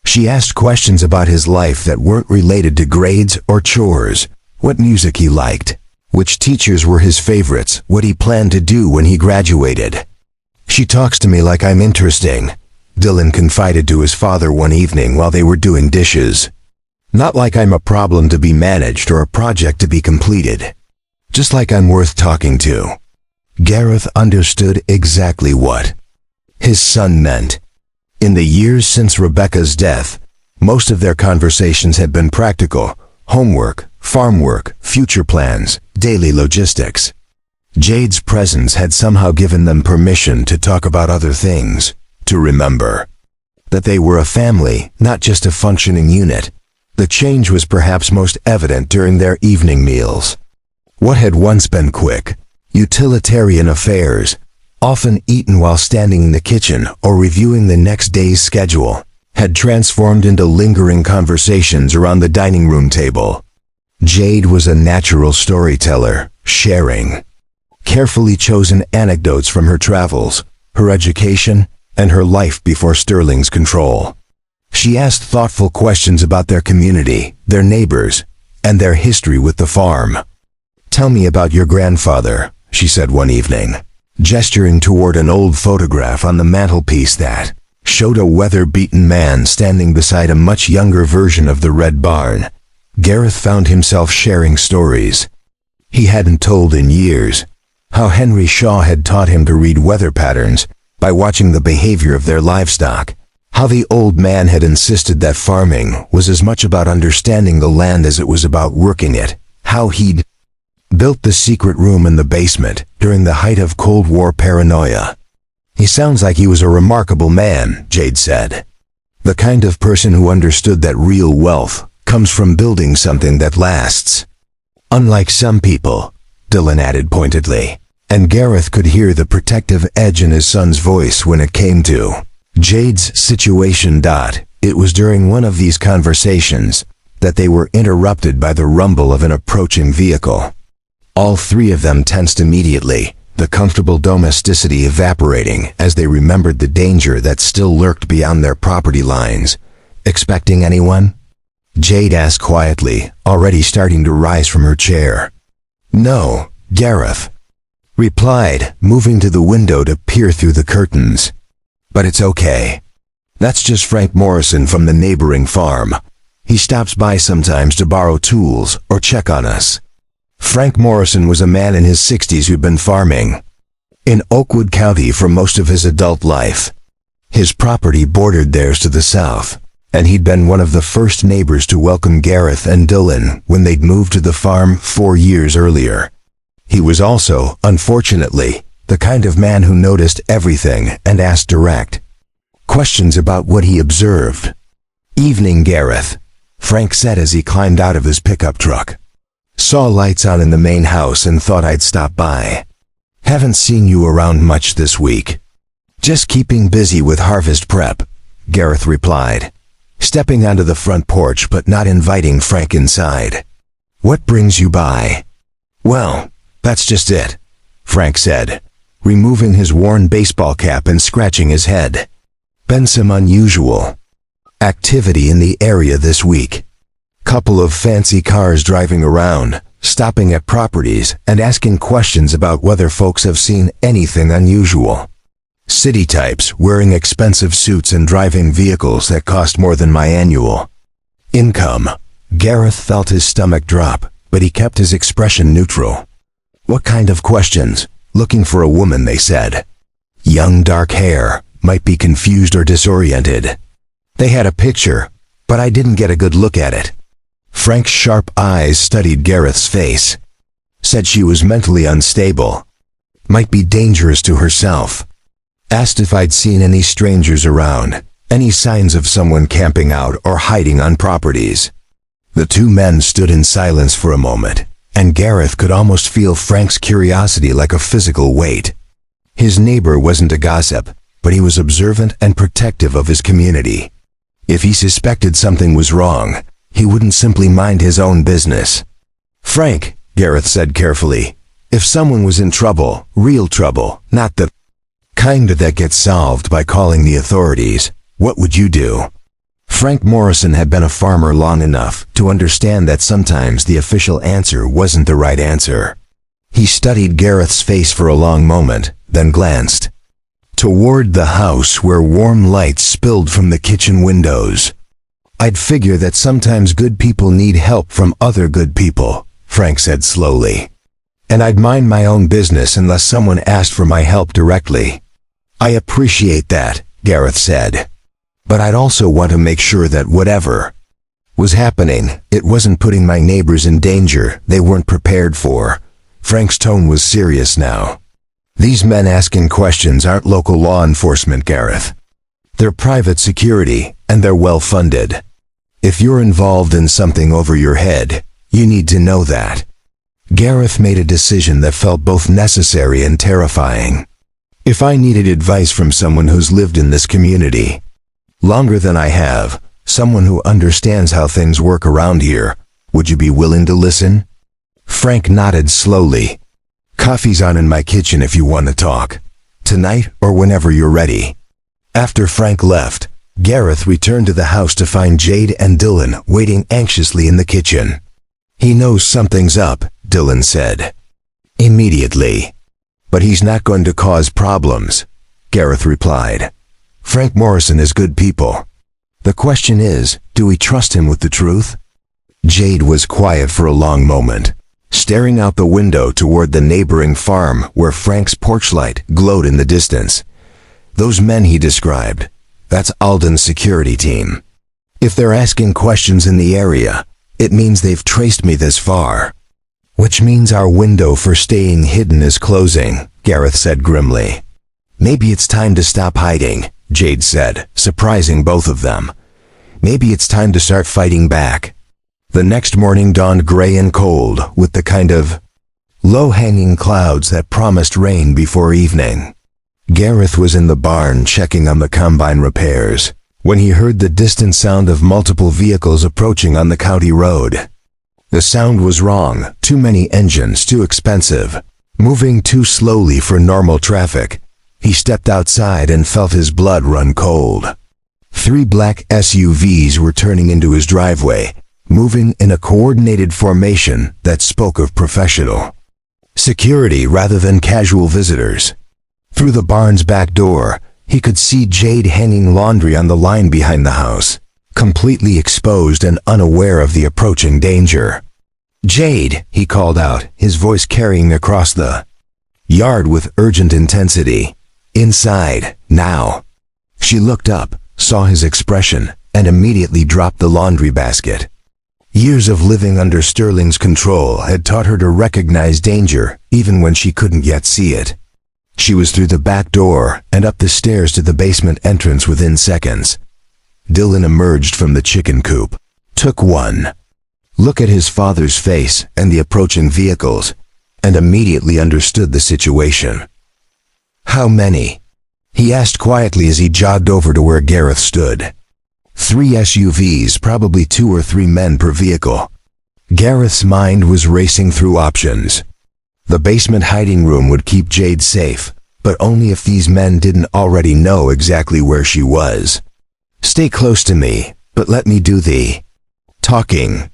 she asked questions about his life that weren't related to grades or chores: what music he liked, which teachers were his favorites, what he planned to do when he graduated. "She talks to me like I'm interesting," Dylan confided to his father one evening while they were doing dishes. "Not like I'm a problem to be managed or a project to be completed. Just like I'm worth talking to." Gareth understood exactly what his son meant. In the years since Rebecca's death, most of their conversations had been practical: homework, farm work, future plans, daily logistics. Jade's presence had somehow given them permission to talk about other things, to remember that they were a family, not just a functioning unit. The change was perhaps most evident during their evening meals. What had once been quick, utilitarian affairs, often eaten while standing in the kitchen or reviewing the next day's schedule, had transformed into lingering conversations around the dining room table. Jade was a natural storyteller, sharing carefully chosen anecdotes from her travels, her education, and her life before Sterling's control. She asked thoughtful questions about their community, their neighbors, and their history with the farm. "Tell me about your grandfather," she said one evening, gesturing toward an old photograph on the mantelpiece that showed a weather-beaten man standing beside a much younger version of the Red Barn. Gareth found himself sharing stories he hadn't told in years. How Henry Shaw had taught him to read weather patterns by watching the behavior of their livestock. How the old man had insisted that farming was as much about understanding the land as it was about working it. How he'd built the secret room in the basement during the height of Cold War paranoia. "He sounds like he was a remarkable man," Jade said. "The kind of person who understood that real wealth comes from building something that lasts. Unlike some people," Dylan added pointedly, and Gareth could hear the protective edge in his son's voice when it came to Jade's situation. It was during one of these conversations that they were interrupted by the rumble of an approaching vehicle. All three of them tensed immediately, the comfortable domesticity evaporating as they remembered the danger that still lurked beyond their property lines. "Expecting anyone?" Jade asked quietly, already starting to rise from her chair. "No," Gareth replied, moving to the window to peer through the curtains. "But it's okay. That's just Frank Morrison from the neighboring farm. He stops by sometimes to borrow tools or check on us." Frank Morrison was a man in his 60s who'd been farming in Oakwood County for most of his adult life. His property bordered theirs to the south, and he'd been one of the first neighbors to welcome Gareth and Dylan when they'd moved to the farm 4 years earlier. He was also, unfortunately, the kind of man who noticed everything and asked direct questions about what he observed. "Evening, Gareth," Frank said as he climbed out of his pickup truck. "Saw lights on in the main house and thought I'd stop by. Haven't seen you around much this week." "Just keeping busy with harvest prep," Gareth replied, stepping onto the front porch but not inviting Frank inside. "What brings you by?" "Well, that's just it," Frank said, removing his worn baseball cap and scratching his head. "Been some unusual activity in the area this week. Couple of fancy cars driving around, stopping at properties and asking questions about whether folks have seen anything unusual. City types wearing expensive suits and driving vehicles that cost more than my annual income." Gareth felt his stomach drop, but he kept his expression neutral. "What kind of questions?" "Looking for a woman," they said. "Young, dark hair, might be confused or disoriented. They had a picture, but I didn't get a good look at it." Frank's sharp eyes studied Gareth's face. "Said she was mentally unstable. Might be dangerous to herself. Asked if I'd seen any strangers around, any signs of someone camping out or hiding on properties." The two men stood in silence for a moment, and Gareth could almost feel Frank's curiosity like a physical weight. His neighbor wasn't a gossip, but he was observant and protective of his community. If he suspected something was wrong, he wouldn't simply mind his own business. "Frank," Gareth said carefully, "if someone was in trouble, real trouble, not the kind that gets solved by calling the authorities, what would you do?" Frank Morrison had been a farmer long enough to understand that sometimes the official answer wasn't the right answer. He studied Gareth's face for a long moment, then glanced toward the house where warm light spilled from the kitchen windows. "I'd figure that sometimes good people need help from other good people," Frank said slowly. "And I'd mind my own business unless someone asked for my help directly." "I appreciate that," Gareth said. "But I'd also want to make sure that whatever was happening. It wasn't putting my neighbors in danger they weren't prepared for. Frank's tone was serious now. These men asking questions aren't local law enforcement, Gareth. They're private security, and they're well-funded. If you're involved in something over your head, you need to know that. Gareth made a decision that felt both necessary and terrifying. If I needed advice from someone who's lived in this community longer than I have, someone who understands how things work around here, would you be willing to listen? Frank nodded slowly. Coffee's on in my kitchen if you want to talk. Tonight or whenever you're ready. After Frank left, Gareth returned to the house to find Jade and Dylan waiting anxiously in the kitchen. He knows something's up, Dylan said. Immediately. But he's not going to cause problems, Gareth replied. Frank Morrison is good people. The question is, do we trust him with the truth? Jade was quiet for a long moment, staring out the window toward the neighboring farm where Frank's porch light glowed in the distance. Those men he described, that's Alden's security team. If they're asking questions in the area, it means they've traced me this far. Which means our window for staying hidden is closing, Gareth said grimly. Maybe it's time to stop hiding, Jade said, surprising both of them. Maybe it's time to start fighting back. The next morning dawned gray and cold, with the kind of low-hanging clouds that promised rain before evening. Gareth was in the barn checking on the combine repairs when he heard the distant sound of multiple vehicles approaching on the county road. The sound was wrong, too many engines, too expensive, moving too slowly for normal traffic. He stepped outside and felt his blood run cold. 3 black SUVs were turning into his driveway, moving in a coordinated formation that spoke of professional security rather than casual visitors. Through the barn's back door, he could see Jade hanging laundry on the line behind the house, completely exposed and unaware of the approaching danger. Jade, he called out, his voice carrying across the yard with urgent intensity. Inside, now. She looked up, saw his expression, and immediately dropped the laundry basket. Years of living under Sterling's control had taught her to recognize danger even when she couldn't yet see it. She was through the back door and up the stairs to the basement entrance within seconds. Dylan emerged from the chicken coop, took one look at his father's face and the approaching vehicles, and immediately understood the situation. How many? He asked quietly as he jogged over to where Gareth stood. 3 SUVs, probably 2 or 3 men per vehicle. Gareth's mind was racing through options. The basement hiding room would keep Jade safe, but only if these men didn't already know exactly where she was. Stay close to me, but let me do the talking.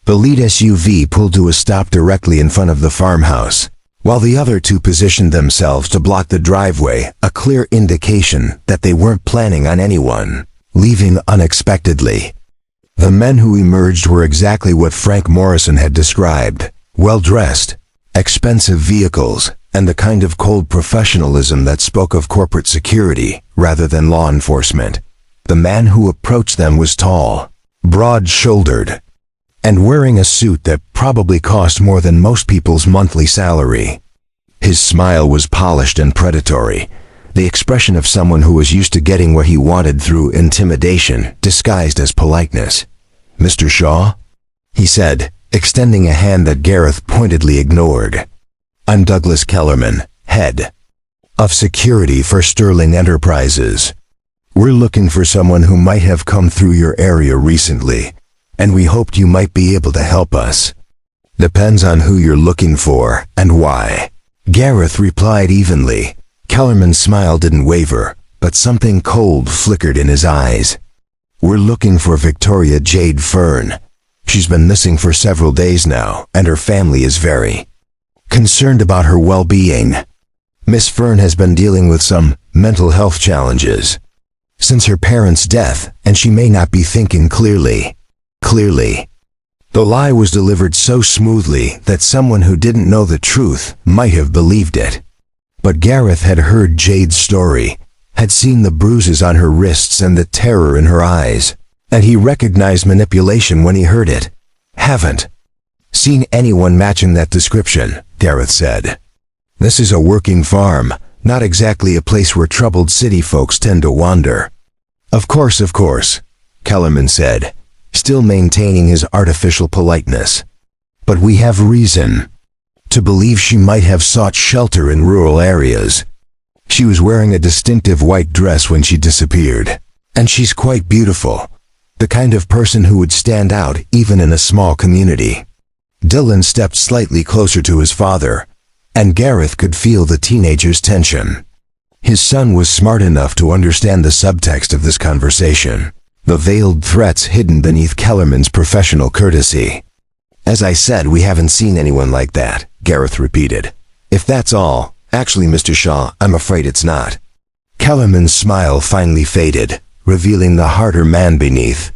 The lead SUV pulled to a stop directly in front of the farmhouse, while the other 2 positioned themselves to block the driveway, a clear indication that they weren't planning on anyone leaving unexpectedly. The men who emerged were exactly what Frank Morrison had described, well-dressed, expensive vehicles, and the kind of cold professionalism that spoke of corporate security rather than law enforcement. The man who approached them was tall, broad-shouldered, and wearing a suit that probably cost more than most people's monthly salary. His smile was polished and predatory, the expression of someone who was used to getting what he wanted through intimidation disguised as politeness. "Mr. Shaw?" he said, extending a hand that Gareth pointedly ignored. "I'm Douglas Kellerman, head of security for Sterling Enterprises. We're looking for someone who might have come through your area recently, and we hoped you might be able to help us. Depends on who you're looking for and why." Gareth replied evenly. Kellerman's smile didn't waver, but something cold flickered in his eyes. "We're looking for Victoria Jade Fern. She's been missing for several days now, and her family is very concerned about her well-being. Miss Fern has been dealing with some mental health challenges since her parents' death, and she may not be thinking clearly. The lie was delivered so smoothly that someone who didn't know the truth might have believed it. But Gareth had heard Jade's story, had seen the bruises on her wrists and the terror in her eyes, and he recognized manipulation when he heard it. Haven't seen anyone matching that description, Gareth said. This is a working farm, not exactly a place where troubled city folks tend to wander. Of course, Kellerman said, still maintaining his artificial politeness. But we have reason to believe she might have sought shelter in rural areas. She was wearing a distinctive white dress when she disappeared, and she's quite beautiful, the kind of person who would stand out even in a small community. Dylan stepped slightly closer to his father, and Gareth could feel the teenager's tension. His son was smart enough to understand the subtext of this conversation, the veiled threats hidden beneath Kellerman's professional courtesy. As I said, we haven't seen anyone like that, Gareth repeated. If that's all, actually, Mr. Shaw, I'm afraid it's not. Kellerman's smile finally faded, revealing the harder man beneath.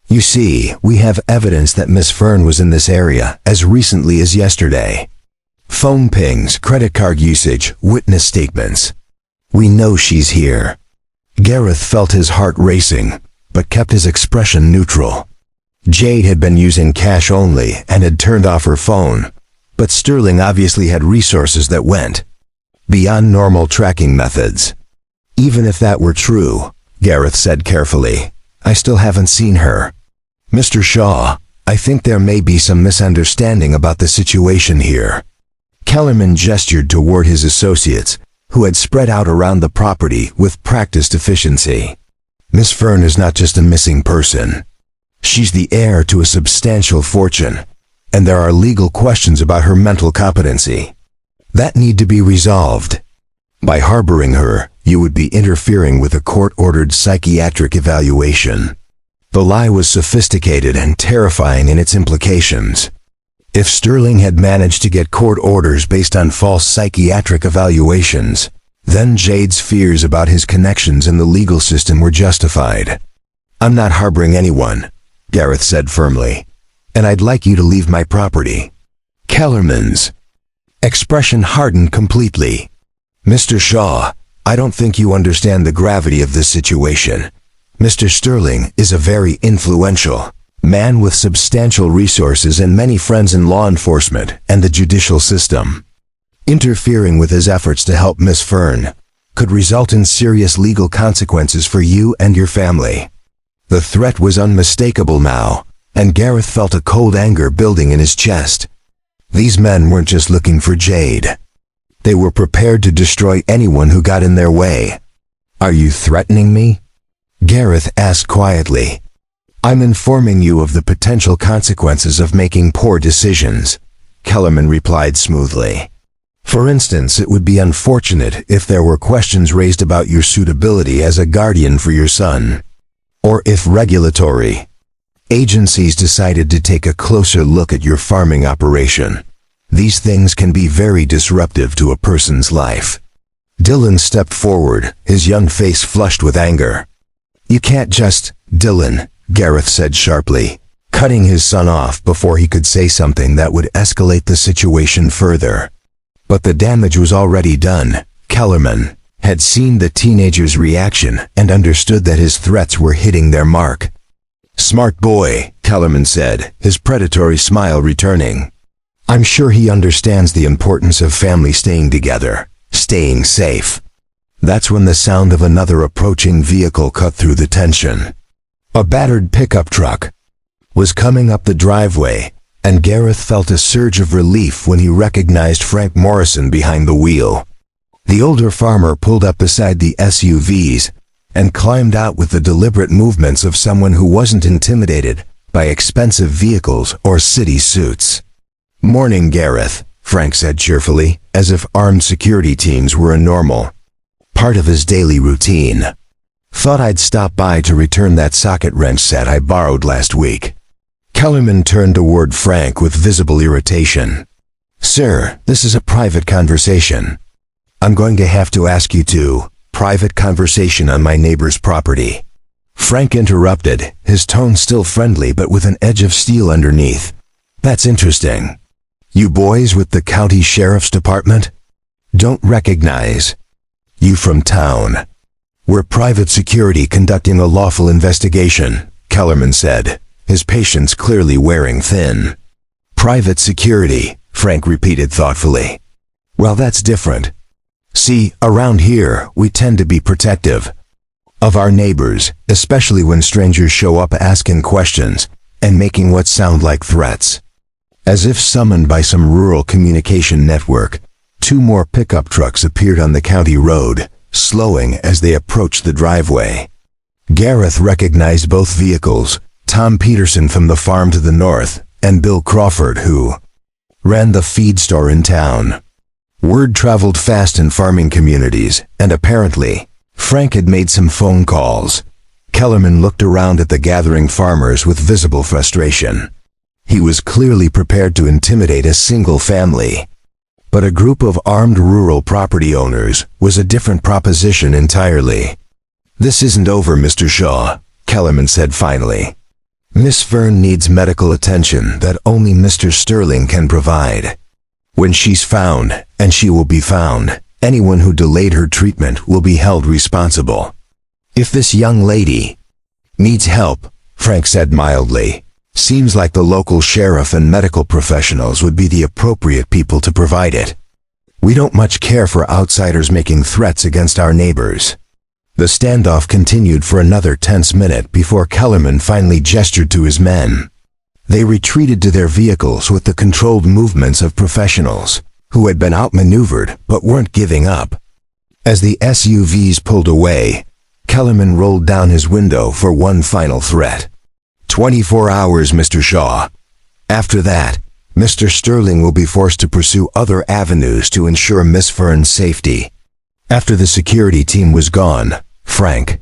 You see, we have evidence that Miss Fern was in this area as recently as yesterday. Phone pings, credit card usage, witness statements. We know she's here. Gareth felt his heart racing, but kept his expression neutral. Jade had been using cash only and had turned off her phone, but Sterling obviously had resources that went beyond normal tracking methods. Even if that were true, Gareth said carefully, I still haven't seen her. Mr. Shaw, I think there may be some misunderstanding about the situation here. Kellerman gestured toward his associates, who had spread out around the property with practiced efficiency. Miss Fern is not just a missing person. She's the heir to a substantial fortune, and there are legal questions about her mental competency that need to be resolved. By harboring her, you would be interfering with a court-ordered psychiatric evaluation. The lie was sophisticated and terrifying in its implications. If Sterling had managed to get court orders based on false psychiatric evaluations, then Jade's fears about his connections in the legal system were justified. I'm not harboring anyone, Gareth said firmly, and I'd like you to leave my property. Kellerman's expression hardened completely. Mr. Shaw, I don't think you understand the gravity of this situation. Mr. Sterling is a very influential man with substantial resources and many friends in law enforcement and the judicial system. Interfering with his efforts to help Miss Fern could result in serious legal consequences for you and your family. The threat was unmistakable now, and Gareth felt a cold anger building in his chest. These men weren't just looking for Jade. They were prepared to destroy anyone who got in their way. Are you threatening me? Gareth asked quietly. I'm informing you of the potential consequences of making poor decisions, Kellerman replied smoothly. For instance, it would be unfortunate if there were questions raised about your suitability as a guardian for your son, or if regulatory agencies decided to take a closer look at your farming operation. These things can be very disruptive to a person's life. Dylan stepped forward, his young face flushed with anger. You can't just, Dylan, Gareth said sharply, cutting his son off before he could say something that would escalate the situation further. But the damage was already done. Kellerman had seen the teenager's reaction and understood that his threats were hitting their mark. Smart boy, Kellerman said, his predatory smile returning. I'm sure he understands the importance of family staying together, staying safe. That's when the sound of another approaching vehicle cut through the tension. A battered pickup truck was coming up the driveway, and Gareth felt a surge of relief when he recognized Frank Morrison behind the wheel. The older farmer pulled up beside the SUVs and climbed out with the deliberate movements of someone who wasn't intimidated by expensive vehicles or city suits. Morning, Gareth, Frank said cheerfully, as if armed security teams were a normal part of his daily routine. Thought I'd stop by to return that socket wrench set I borrowed last week. Kellerman turned toward Frank with visible irritation. Sir, this is a private conversation. I'm going to have to ask you to private conversation on my neighbor's property. Frank interrupted, his tone still friendly but with an edge of steel underneath. That's interesting. You boys with the county sheriff's department? Don't recognize you from town. We're private security conducting a lawful investigation, Kellerman said, his patience clearly wearing thin. Private security, Frank repeated thoughtfully. Well, that's different. See, around here, we tend to be protective of our neighbors, especially when strangers show up asking questions and making what sound like threats. As if summoned by some rural communication network, 2 more pickup trucks appeared on the county road, slowing as they approached the driveway. Gareth recognized both vehicles, Tom Peterson from the farm to the north, and Bill Crawford, who ran the feed store in town. Word traveled fast in farming communities, and apparently, Frank had made some phone calls. Kellerman looked around at the gathering farmers with visible frustration. He was clearly prepared to intimidate a single family. But a group of armed rural property owners was a different proposition entirely. This isn't over, Mr. Shaw, Kellerman said finally. Miss Fern needs medical attention that only Mr. Sterling can provide. When she's found, and she will be found, anyone who delayed her treatment will be held responsible. If this young lady needs help, Frank said mildly, seems like the local sheriff and medical professionals would be the appropriate people to provide it. We don't much care for outsiders making threats against our neighbors. The standoff continued for another tense minute before Kellerman finally gestured to his men. They retreated to their vehicles with the controlled movements of professionals, who had been outmaneuvered but weren't giving up. As the SUVs pulled away, Kellerman rolled down his window for one final threat. 24 hours, Mr. Shaw. After that, Mr. Sterling will be forced to pursue other avenues to ensure Miss Fern's safety. After the security team was gone, Frank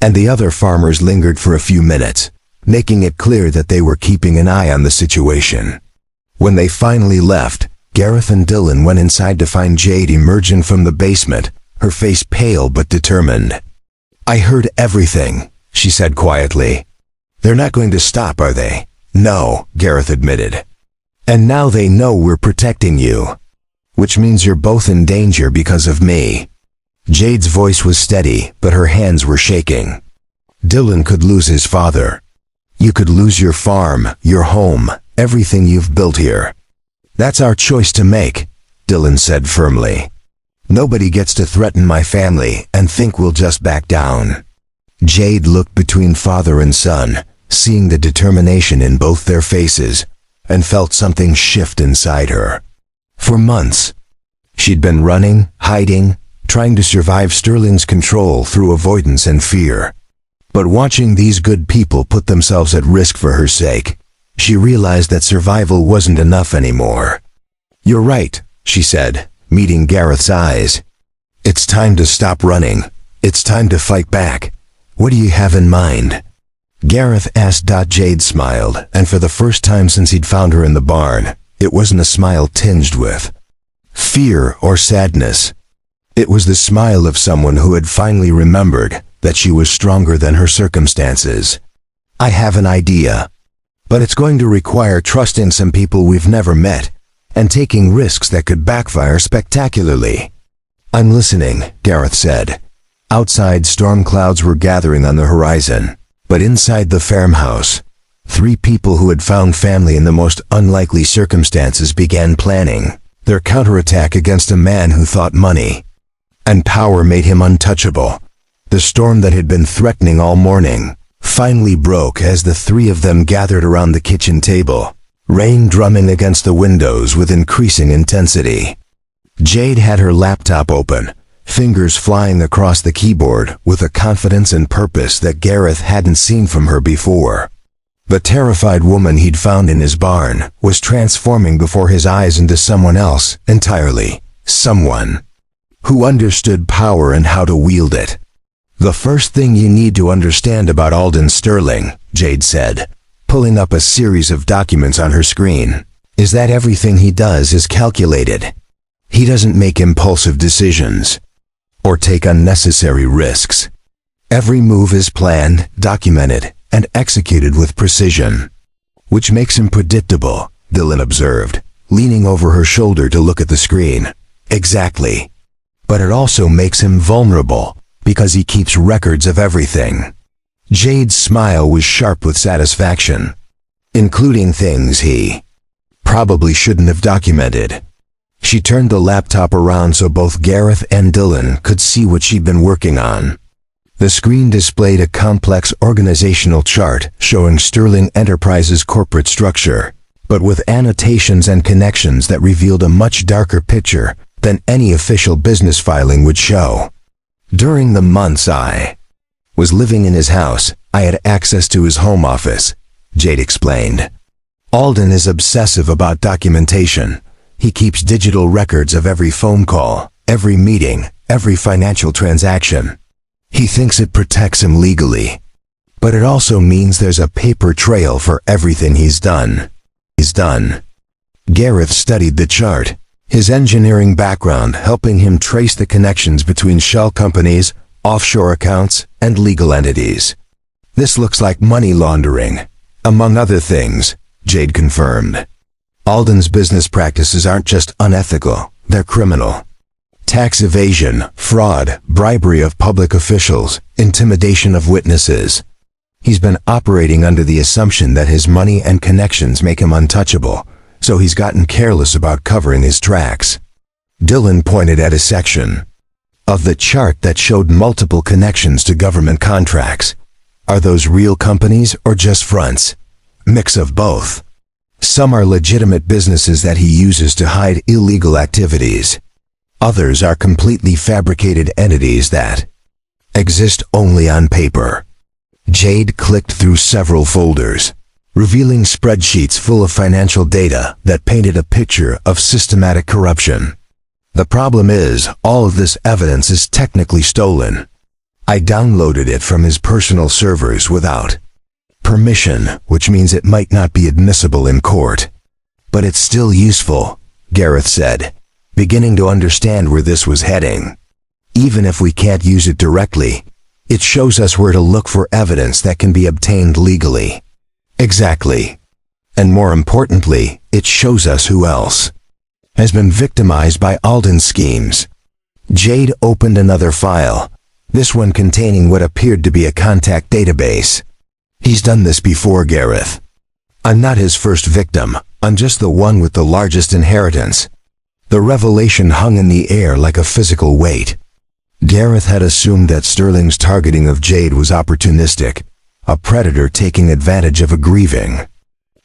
and the other farmers lingered for a few minutes, making it clear that they were keeping an eye on the situation. When they finally left, Gareth and Dylan went inside to find Jade emerging from the basement, her face pale but determined. I heard everything, she said quietly. They're not going to stop, are they? No, Gareth admitted. And now they know we're protecting you. Which means you're both in danger because of me. Jade's voice was steady, but her hands were shaking. Dylan could lose his father. You could lose your farm, your home, everything you've built here. That's our choice to make, Dylan said firmly. Nobody gets to threaten my family and think we'll just back down. Jade looked between father and son, seeing the determination in both their faces, and felt something shift inside her. For months, she'd been running, hiding, trying to survive Sterling's control through avoidance and fear. But watching these good people put themselves at risk for her sake, she realized that survival wasn't enough anymore. You're right, she said, meeting Gareth's eyes. It's time to stop running. It's time to fight back. What do you have in mind? Gareth asked. Jade smiled, and for the first time since he'd found her in the barn, it wasn't a smile tinged with fear or sadness. It was the smile of someone who had finally remembered that she was stronger than her circumstances. I have an idea. But it's going to require trusting some people we've never met, and taking risks that could backfire spectacularly. I'm listening, Gareth said. Outside, storm clouds were gathering on the horizon, but inside the farmhouse, 3 people who had found family in the most unlikely circumstances began planning their counterattack against a man who thought money and power made him untouchable. The storm that had been threatening all morning finally broke as the 3 of them gathered around the kitchen table, rain drumming against the windows with increasing intensity. Jade had her laptop open, fingers flying across the keyboard with a confidence and purpose that Gareth hadn't seen from her before. The terrified woman he'd found in his barn was transforming before his eyes into someone else entirely, someone who understood power and how to wield it. The first thing you need to understand about Alden Sterling, Jade said, pulling up a series of documents on her screen, is that everything he does is calculated. He doesn't make impulsive decisions or take unnecessary risks. Every move is planned, documented, and executed with precision. Which makes him predictable, Dylan observed, leaning over her shoulder to look at the screen. Exactly. But it also makes him vulnerable, because he keeps records of everything. Jade's smile was sharp with satisfaction, including things he probably shouldn't have documented. She turned the laptop around so both Gareth and Dylan could see what she'd been working on. The screen displayed a complex organizational chart showing Sterling Enterprises' corporate structure, but with annotations and connections that revealed a much darker picture than any official business filing would show. During the months I was living in his house, I had access to his home office, Jade explained. Alden is obsessive about documentation. He keeps digital records of every phone call, every meeting, every financial transaction. He thinks it protects him legally, but it also means there's a paper trail for everything he's done. Gareth studied the chart, his engineering background helping him trace the connections between shell companies, offshore accounts, and legal entities. This looks like money laundering, among other things, Jade confirmed. Alden's business practices aren't just unethical, they're criminal. Tax evasion, fraud, bribery of public officials, intimidation of witnesses. He's been operating under the assumption that his money and connections make him untouchable, so he's gotten careless about covering his tracks. Dylan pointed at a section of the chart that showed multiple connections to government contracts. Are those real companies or just fronts? Mix of both. Some are legitimate businesses that he uses to hide illegal activities. Others are completely fabricated entities that exist only on paper. Jade clicked through several folders, revealing spreadsheets full of financial data that painted a picture of systematic corruption. The problem is, all of this evidence is technically stolen. I downloaded it from his personal servers without permission, which means it might not be admissible in court. But it's still useful, Gareth said, beginning to understand where this was heading. Even if we can't use it directly, it shows us where to look for evidence that can be obtained legally. Exactly. And more importantly, it shows us who else has been victimized by Alden's schemes. Jade opened another file, this one containing what appeared to be a contact database. He's done this before, Gareth. I'm not his first victim, I'm just the one with the largest inheritance. The revelation hung in the air like a physical weight. Gareth had assumed that Sterling's targeting of Jade was opportunistic, a predator taking advantage of a grieving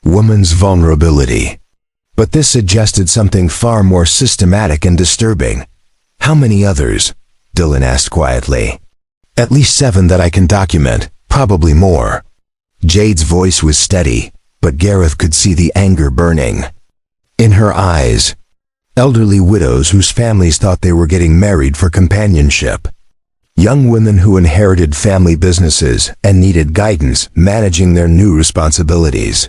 woman's vulnerability. But this suggested something far more systematic and disturbing. How many others? Dylan asked quietly. At least 7 that I can document, probably more. Jade's voice was steady, but Gareth could see the anger burning in her eyes. Elderly widows whose families thought they were getting married for companionship. Young women who inherited family businesses and needed guidance managing their new responsibilities.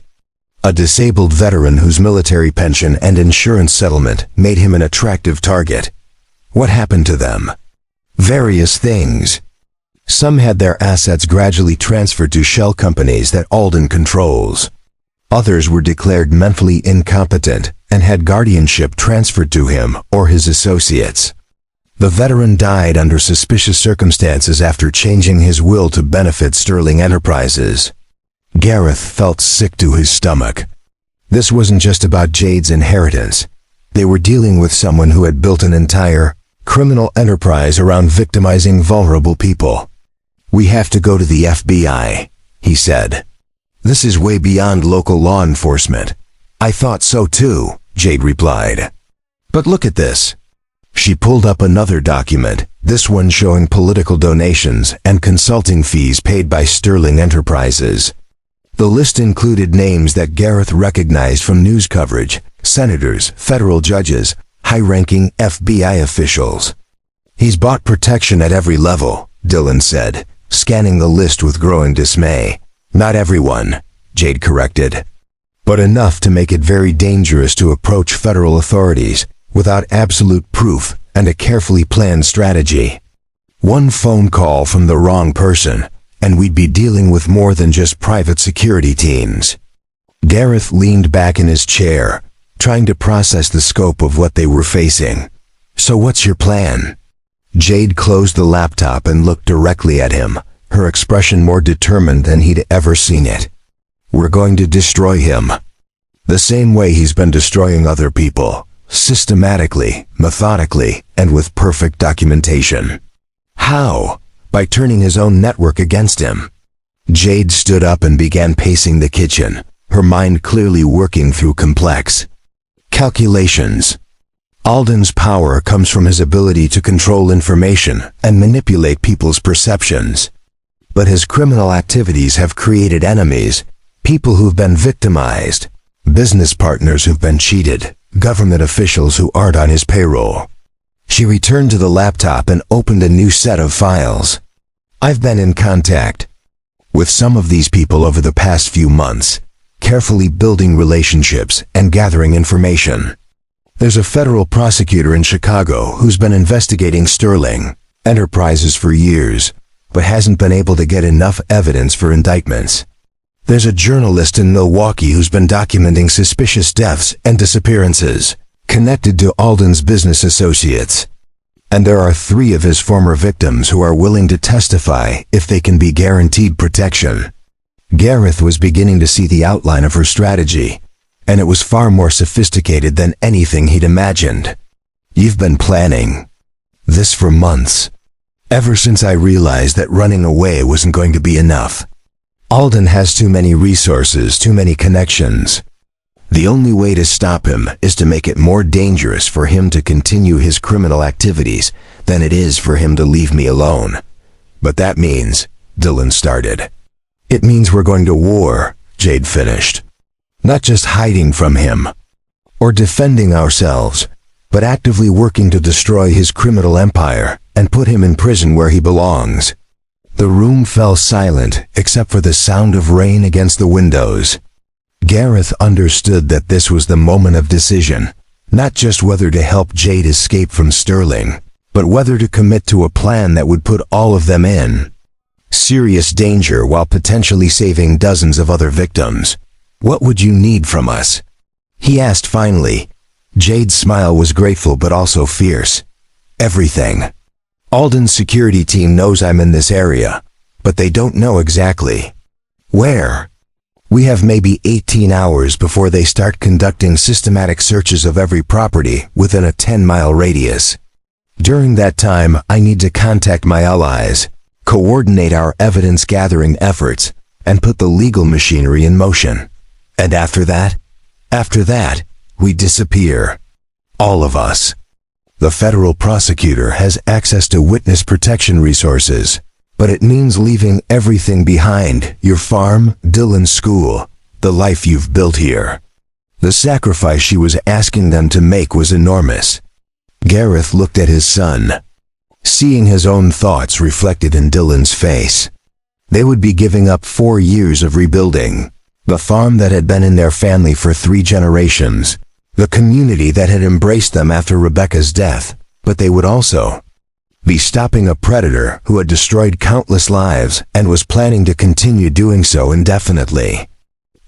A disabled veteran whose military pension and insurance settlement made him an attractive target. What happened to them? Various things. Some had their assets gradually transferred to shell companies that Alden controls. Others were declared mentally incompetent and had guardianship transferred to him or his associates. The veteran died under suspicious circumstances after changing his will to benefit Sterling Enterprises. Gareth felt sick to his stomach. This wasn't just about Jade's inheritance. They were dealing with someone who had built an entire criminal enterprise around victimizing vulnerable people. We have to go to the FBI, he said. This is way beyond local law enforcement. I thought so too, Jade replied. But look at this. She pulled up another document, this one showing political donations and consulting fees paid by Sterling Enterprises. The list included names that Gareth recognized from news coverage, senators, federal judges, high-ranking FBI officials. He's bought protection at every level, Dylan said, scanning the list with growing dismay. Not everyone, Jade corrected, but enough to make it very dangerous to approach federal authorities without absolute proof and a carefully planned strategy. One phone call from the wrong person, and we'd be dealing with more than just private security teams. Gareth leaned back in his chair, trying to process the scope of what they were facing. So what's your plan? Jade closed the laptop and looked directly at him, her expression more determined than he'd ever seen it. "We're going to destroy him. The same way he's been destroying other people, systematically, methodically, and with perfect documentation." "How?" "By turning his own network against him." Jade stood up and began pacing the kitchen, her mind clearly working through complex calculations. Alden's power comes from his ability to control information and manipulate people's perceptions. But his criminal activities have created enemies, people who've been victimized, business partners who've been cheated, government officials who aren't on his payroll. She returned to the laptop and opened a new set of files. "I've been in contact with some of these people over the past few months, carefully building relationships and gathering information. There's a federal prosecutor in Chicago who's been investigating Sterling Enterprises for years, but hasn't been able to get enough evidence for indictments. There's a journalist in Milwaukee who's been documenting suspicious deaths and disappearances connected to Alden's business associates. And there are 3 of his former victims who are willing to testify if they can be guaranteed protection." Gareth was beginning to see the outline of her strategy, and it was far more sophisticated than anything he'd imagined. "You've been planning this for months. Ever since I realized that running away wasn't going to be enough. Alden has too many resources, too many connections. The only way to stop him is to make it more dangerous for him to continue his criminal activities than it is for him to leave me alone. But that means," Dylan started. "It means we're going to war," Jade finished. "Not just hiding from him or defending ourselves, but actively working to destroy his criminal empire and put him in prison where he belongs." The room fell silent except for the sound of rain against the windows. Gareth understood that this was the moment of decision, not just whether to help Jade escape from Sterling, but whether to commit to a plan that would put all of them in serious danger while potentially saving dozens of other victims. "What would you need from us?" he asked finally. Jade's smile was grateful but also fierce. "Everything. Alden's security team knows I'm in this area, but they don't know exactly where. We have maybe 18 hours before they start conducting systematic searches of every property within a 10-mile radius. During that time, I need to contact my allies, coordinate our evidence-gathering efforts, and put the legal machinery in motion. And after that, we disappear. All of us. The federal prosecutor has access to witness protection resources, but it means leaving everything behind, your farm, Dylan's school, the life you've built here." The sacrifice she was asking them to make was enormous. Gareth looked at his son, seeing his own thoughts reflected in Dylan's face. They would be giving up 4 years of rebuilding, the farm that had been in their family for 3 generations, the community that had embraced them after Rebecca's death, but they would also be stopping a predator who had destroyed countless lives and was planning to continue doing so indefinitely.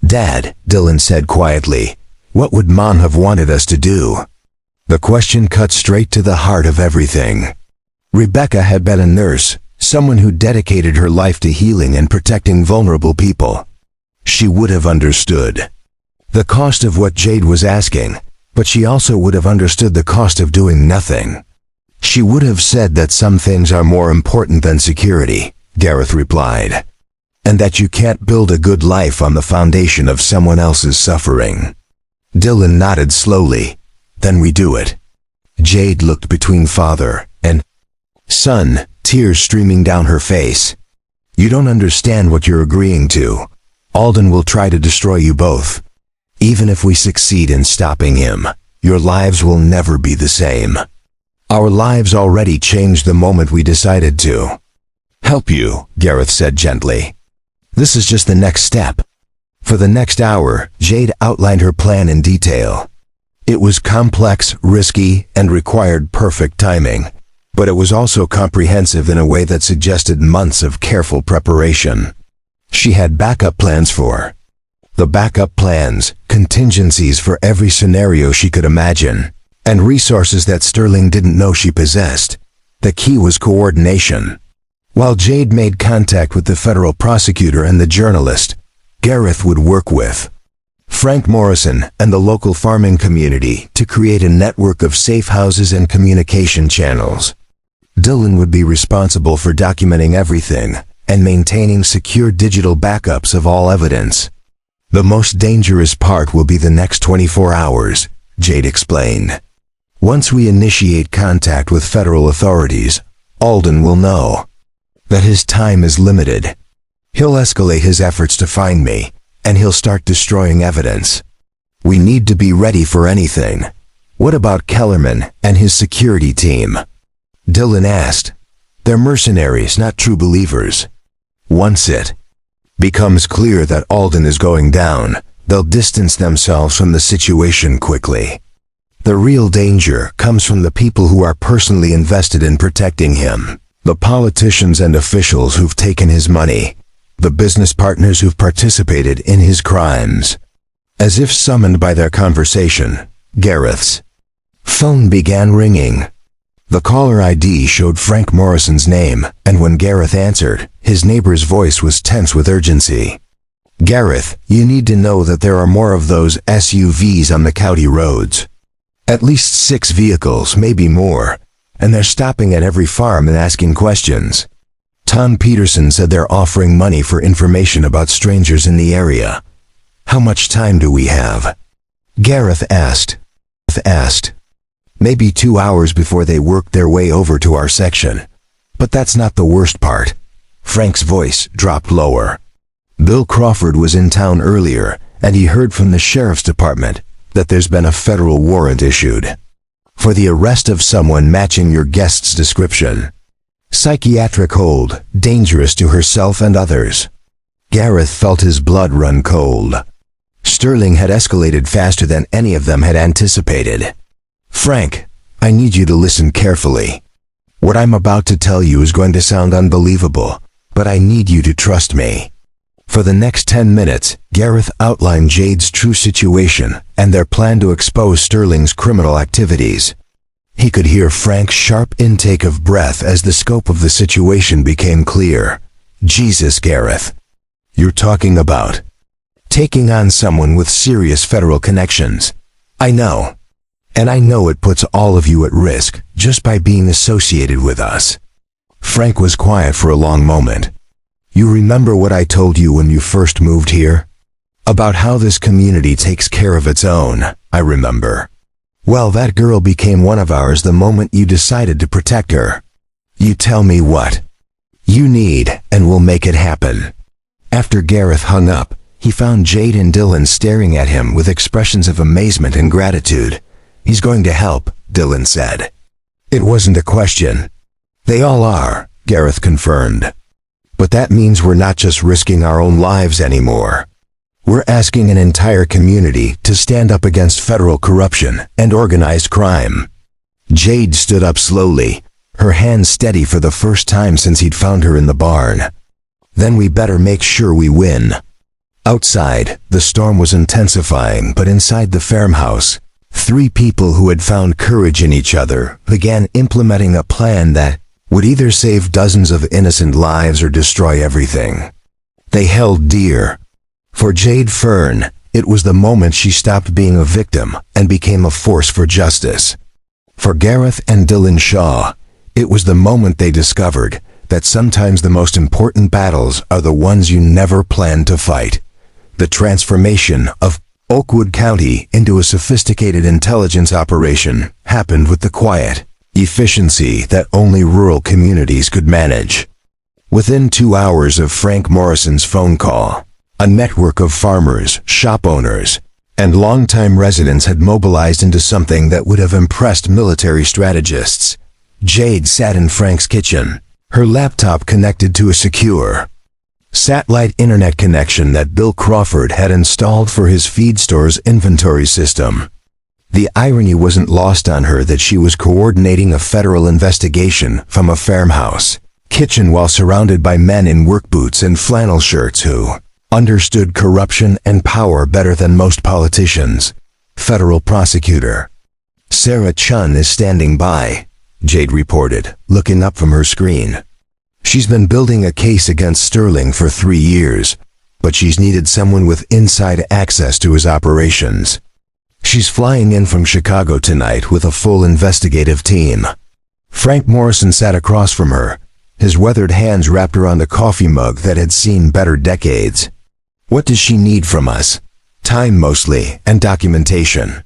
"Dad," Dylan said quietly, "what would Mom have wanted us to do?" The question cut straight to the heart of everything. Rebecca had been a nurse, someone who dedicated her life to healing and protecting vulnerable people. She would have understood the cost of what Jade was asking, but she also would have understood the cost of doing nothing. "She would have said that some things are more important than security," Gareth replied, "and that you can't build a good life on the foundation of someone else's suffering." Dylan nodded slowly. "Then we do it." Jade looked between father and son, tears streaming down her face. "You don't understand what you're agreeing to. Alden will try to destroy you both. Even if we succeed in stopping him, your lives will never be the same. Our lives already changed the moment we decided to help you," Gareth said gently. "This is just the next step." For the next hour, Jade outlined her plan in detail. It was complex, risky, and required perfect timing, but it was also comprehensive in a way that suggested months of careful preparation. She had backup plans for the backup plans, contingencies for every scenario she could imagine, and resources that Sterling didn't know she possessed. The key was coordination. While Jade made contact with the federal prosecutor and the journalist, Gareth would work with Frank Morrison and the local farming community to create a network of safe houses and communication channels. Dylan would be responsible for documenting everything and maintaining secure digital backups of all evidence. The most dangerous part will be the next 24 hours, Jade explained. Once we initiate contact with federal authorities, Alden will know that his time is limited. He'll escalate his efforts to find me, and he'll start destroying evidence. We need to be ready for anything. What about Kellerman and his security team? Dylan asked. They're mercenaries, not true believers. Once it becomes clear that Alden is going down, they'll distance themselves from the situation quickly. The real danger comes from the people who are personally invested in protecting him. The politicians and officials who've taken his money. The business partners who've participated in his crimes. As if summoned by their conversation, Gareth's phone began ringing. The caller ID showed Frank Morrison's name, and when Gareth answered, his neighbor's voice was tense with urgency. Gareth, you need to know that there are more of those SUVs on the county roads. At least 6 vehicles, maybe more, and they're stopping at every farm and asking questions. Tom Peterson said they're offering money for information about strangers in the area. How much time do we have? Gareth asked. Maybe 2 hours before they work their way over to our section. But that's not the worst part. Frank's voice dropped lower. Bill Crawford was in town earlier, and he heard from the sheriff's department that there's been a federal warrant issued for the arrest of someone matching your guest's description. Psychiatric hold, dangerous to herself and others. Gareth felt his blood run cold. Sterling had escalated faster than any of them had anticipated. Frank, I need you to listen carefully. What I'm about to tell you is going to sound unbelievable, but I need you to trust me. For the next 10 minutes, Gareth outlined Jade's true situation and their plan to expose Sterling's criminal activities. He could hear Frank's sharp intake of breath as the scope of the situation became clear. Jesus, Gareth. You're talking about taking on someone with serious federal connections. I know. And I know it puts all of you at risk just by being associated with us. Frank was quiet for a long moment. You remember what I told you when you first moved here? About how this community takes care of its own, I remember. Well, that girl became one of ours the moment you decided to protect her. You tell me what you need, and we'll make it happen. After Gareth hung up, he found Jade and Dylan staring at him with expressions of amazement and gratitude. He's going to help, Dylan said. It wasn't a question. They all are, Gareth confirmed. But that means we're not just risking our own lives anymore. We're asking an entire community to stand up against federal corruption and organized crime. Jade stood up slowly, her hands steady for the first time since he'd found her in the barn. Then we better make sure we win. Outside, the storm was intensifying, but inside the farmhouse, 3 people who had found courage in each other began implementing a plan that would either save dozens of innocent lives or destroy everything. They held dear. For Jade Fern, it was the moment she stopped being a victim and became a force for justice. For Gareth and Dylan Shaw, it was the moment they discovered that sometimes the most important battles are the ones you never planned to fight. The transformation of Oakwood County into a sophisticated intelligence operation happened with the quiet efficiency that only rural communities could manage. Within 2 hours of Frank Morrison's phone call, a network of farmers, shop owners, and longtime residents had mobilized into something that would have impressed military strategists. Jade sat in Frank's kitchen, her laptop connected to a secure satellite internet connection that Bill Crawford had installed for his feed store's inventory system. The irony wasn't lost on her that she was coordinating a federal investigation from a farmhouse kitchen while surrounded by men in work boots and flannel shirts who understood corruption and power better than most politicians. Federal prosecutor Sarah Chun is standing by, Jade reported, looking up from her screen. She's been building a case against Sterling for 3 years, but she's needed someone with inside access to his operations. She's flying in from Chicago tonight with a full investigative team. Frank Morrison sat across from her, his weathered hands wrapped around a coffee mug that had seen better decades. What does she need from us? Time mostly, and documentation.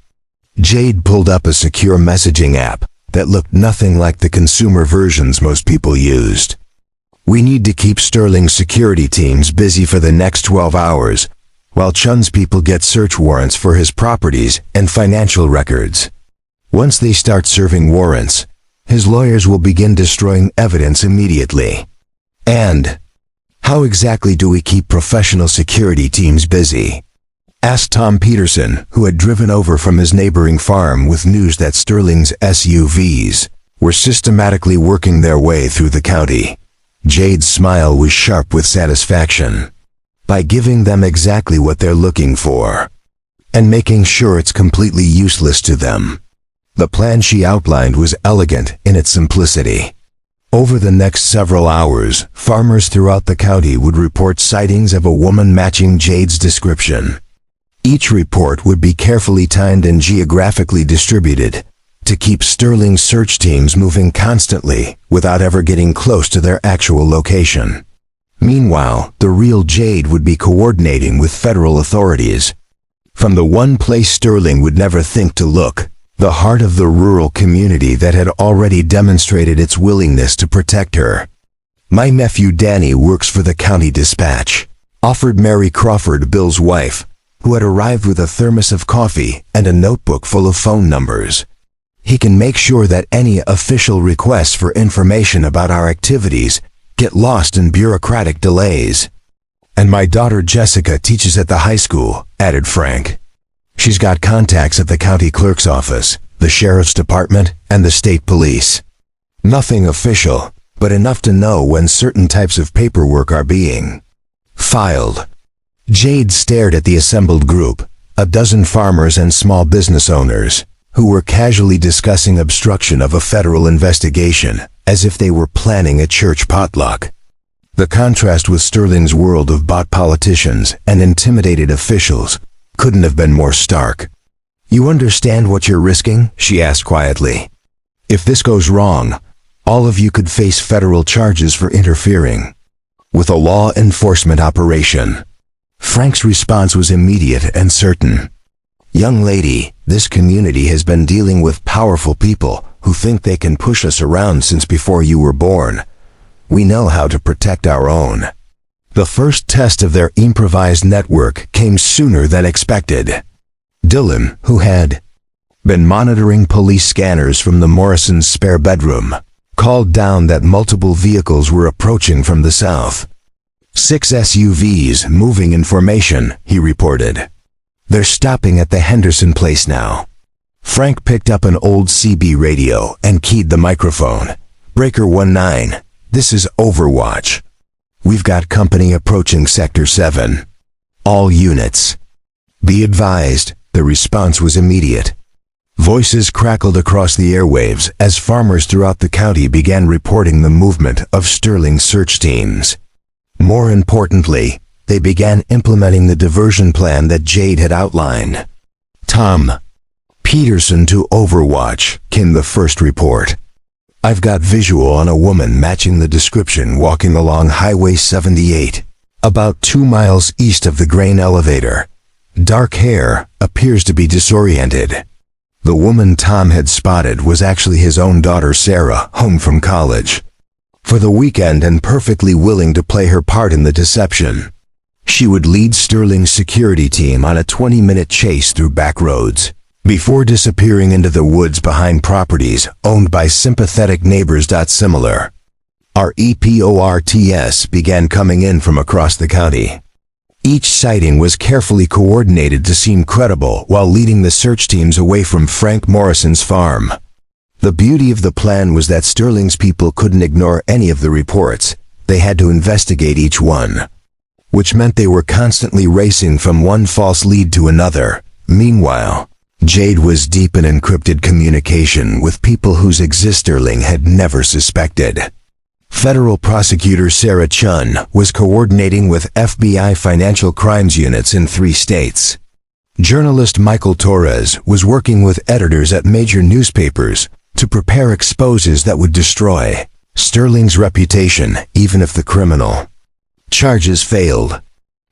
Jade pulled up a secure messaging app that looked nothing like the consumer versions most people used. We need to keep Sterling's security teams busy for the next 12 hours, while Chun's people get search warrants for his properties and financial records. Once they start serving warrants, his lawyers will begin destroying evidence immediately. And how exactly do we keep professional security teams busy? Asked Tom Peterson, who had driven over from his neighboring farm with news that Sterling's SUVs were systematically working their way through the county. Jade's smile was sharp with satisfaction. By giving them exactly what they're looking for, and making sure it's completely useless to them. The plan she outlined was elegant in its simplicity. Over the next several hours, farmers throughout the county would report sightings of a woman matching Jade's description. Each report would be carefully timed and geographically distributed to keep Sterling's search teams moving constantly without ever getting close to their actual location. Meanwhile, the real Jade would be coordinating with federal authorities. From the one place Sterling would never think to look, the heart of the rural community that had already demonstrated its willingness to protect her. My nephew Danny works for the county dispatch, offered Mary Crawford, Bill's wife, who had arrived with a thermos of coffee and a notebook full of phone numbers. He can make sure that any official requests for information about our activities get lost in bureaucratic delays. And my daughter Jessica teaches at the high school, added Frank. She's got contacts at the county clerk's office, the sheriff's department, and the state police. Nothing official, but enough to know when certain types of paperwork are being filed. Jade stared at the assembled group, a dozen farmers and small business owners, who were casually discussing obstruction of a federal investigation, as if they were planning a church potluck. The contrast with Sterling's world of bought politicians and intimidated officials couldn't have been more stark. You understand what you're risking? She asked quietly. If this goes wrong, all of you could face federal charges for interfering with a law enforcement operation. Frank's response was immediate and certain. Young lady, this community has been dealing with powerful people who think they can push us around since before you were born. We know how to protect our own. The first test of their improvised network came sooner than expected. Dylan, who had been monitoring police scanners from the Morrisons' spare bedroom, called down that multiple vehicles were approaching from the south. 6 SUVs moving in formation, he reported. They're stopping at the Henderson place now. Frank picked up an old CB radio and keyed the microphone. Breaker 19, this is Overwatch. We've got company approaching Sector 7. All units. Be advised, the response was immediate. Voices crackled across the airwaves as farmers throughout the county began reporting the movement of Sterling's search teams. More importantly, they began implementing the diversion plan that Jade had outlined. Tom Peterson to Overwatch, came the first report. I've got visual on a woman matching the description walking along Highway 78, about 2 miles east of the grain elevator. Dark hair, appears to be disoriented. The woman Tom had spotted was actually his own daughter Sarah, home from college for the weekend and perfectly willing to play her part in the deception. She would lead Sterling's security team on a 20-minute chase through back roads, before disappearing into the woods behind properties owned by sympathetic neighbors. Similar. Our EPORTS began coming in from across the county. Each sighting was carefully coordinated to seem credible while leading the search teams away from Frank Morrison's farm. The beauty of the plan was that Sterling's people couldn't ignore any of the reports. They had to investigate each one, which meant they were constantly racing from one false lead to another. Meanwhile, Jade was deep in encrypted communication with people whose existence Sterling had never suspected. Federal prosecutor Sarah Chun was coordinating with FBI financial crimes units in 3 states. Journalist Michael Torres was working with editors at major newspapers to prepare exposes that would destroy Sterling's reputation, even if the criminal charges failed.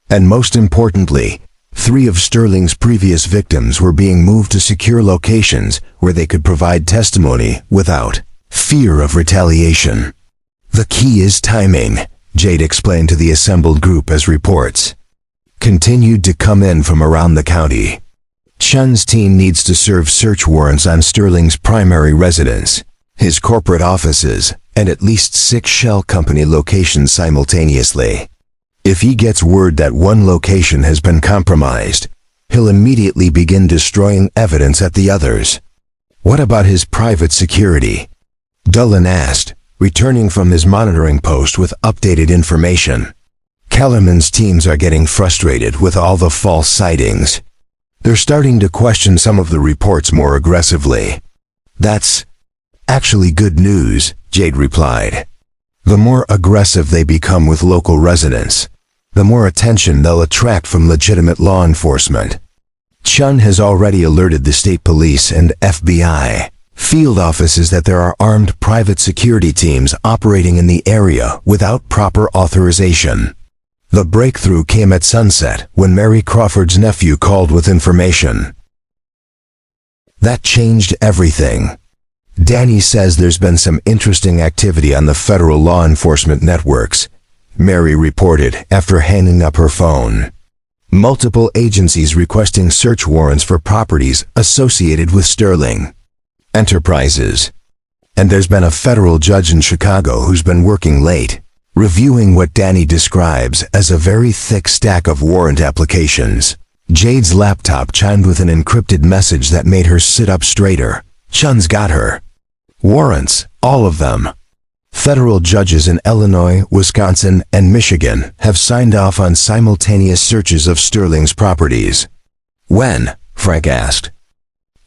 And most importantly, 3 of Sterling's previous victims were being moved to secure locations where they could provide testimony without fear of retaliation. The key is timing, Jade explained to the assembled group as reports continued to come in from around the county. Chun's team needs to serve search warrants on Sterling's primary residence, his corporate offices, and at least 6 shell company locations simultaneously. If he gets word that one location has been compromised, he'll immediately begin destroying evidence at the others. What about his private security? Dillon asked, returning from his monitoring post with updated information. Kellerman's teams are getting frustrated with all the false sightings. They're starting to question some of the reports more aggressively. That's actually good news, Jade replied. The more aggressive they become with local residents, the more attention they'll attract from legitimate law enforcement. Chun has already alerted the state police and FBI field offices that there are armed private security teams operating in the area without proper authorization. The breakthrough came at sunset when Mary Crawford's nephew called with information. That changed everything. Danny says there's been some interesting activity on the federal law enforcement networks, Mary reported after hanging up her phone. Multiple agencies requesting search warrants for properties associated with Sterling Enterprises. And there's been a federal judge in Chicago who's been working late, reviewing what Danny describes as a very thick stack of warrant applications. Jade's laptop chimed with an encrypted message that made her sit up straighter. Chun's got her. Warrants, all of them. Federal judges in Illinois, Wisconsin, and Michigan have signed off on simultaneous searches of Sterling's properties. When? Frank asked.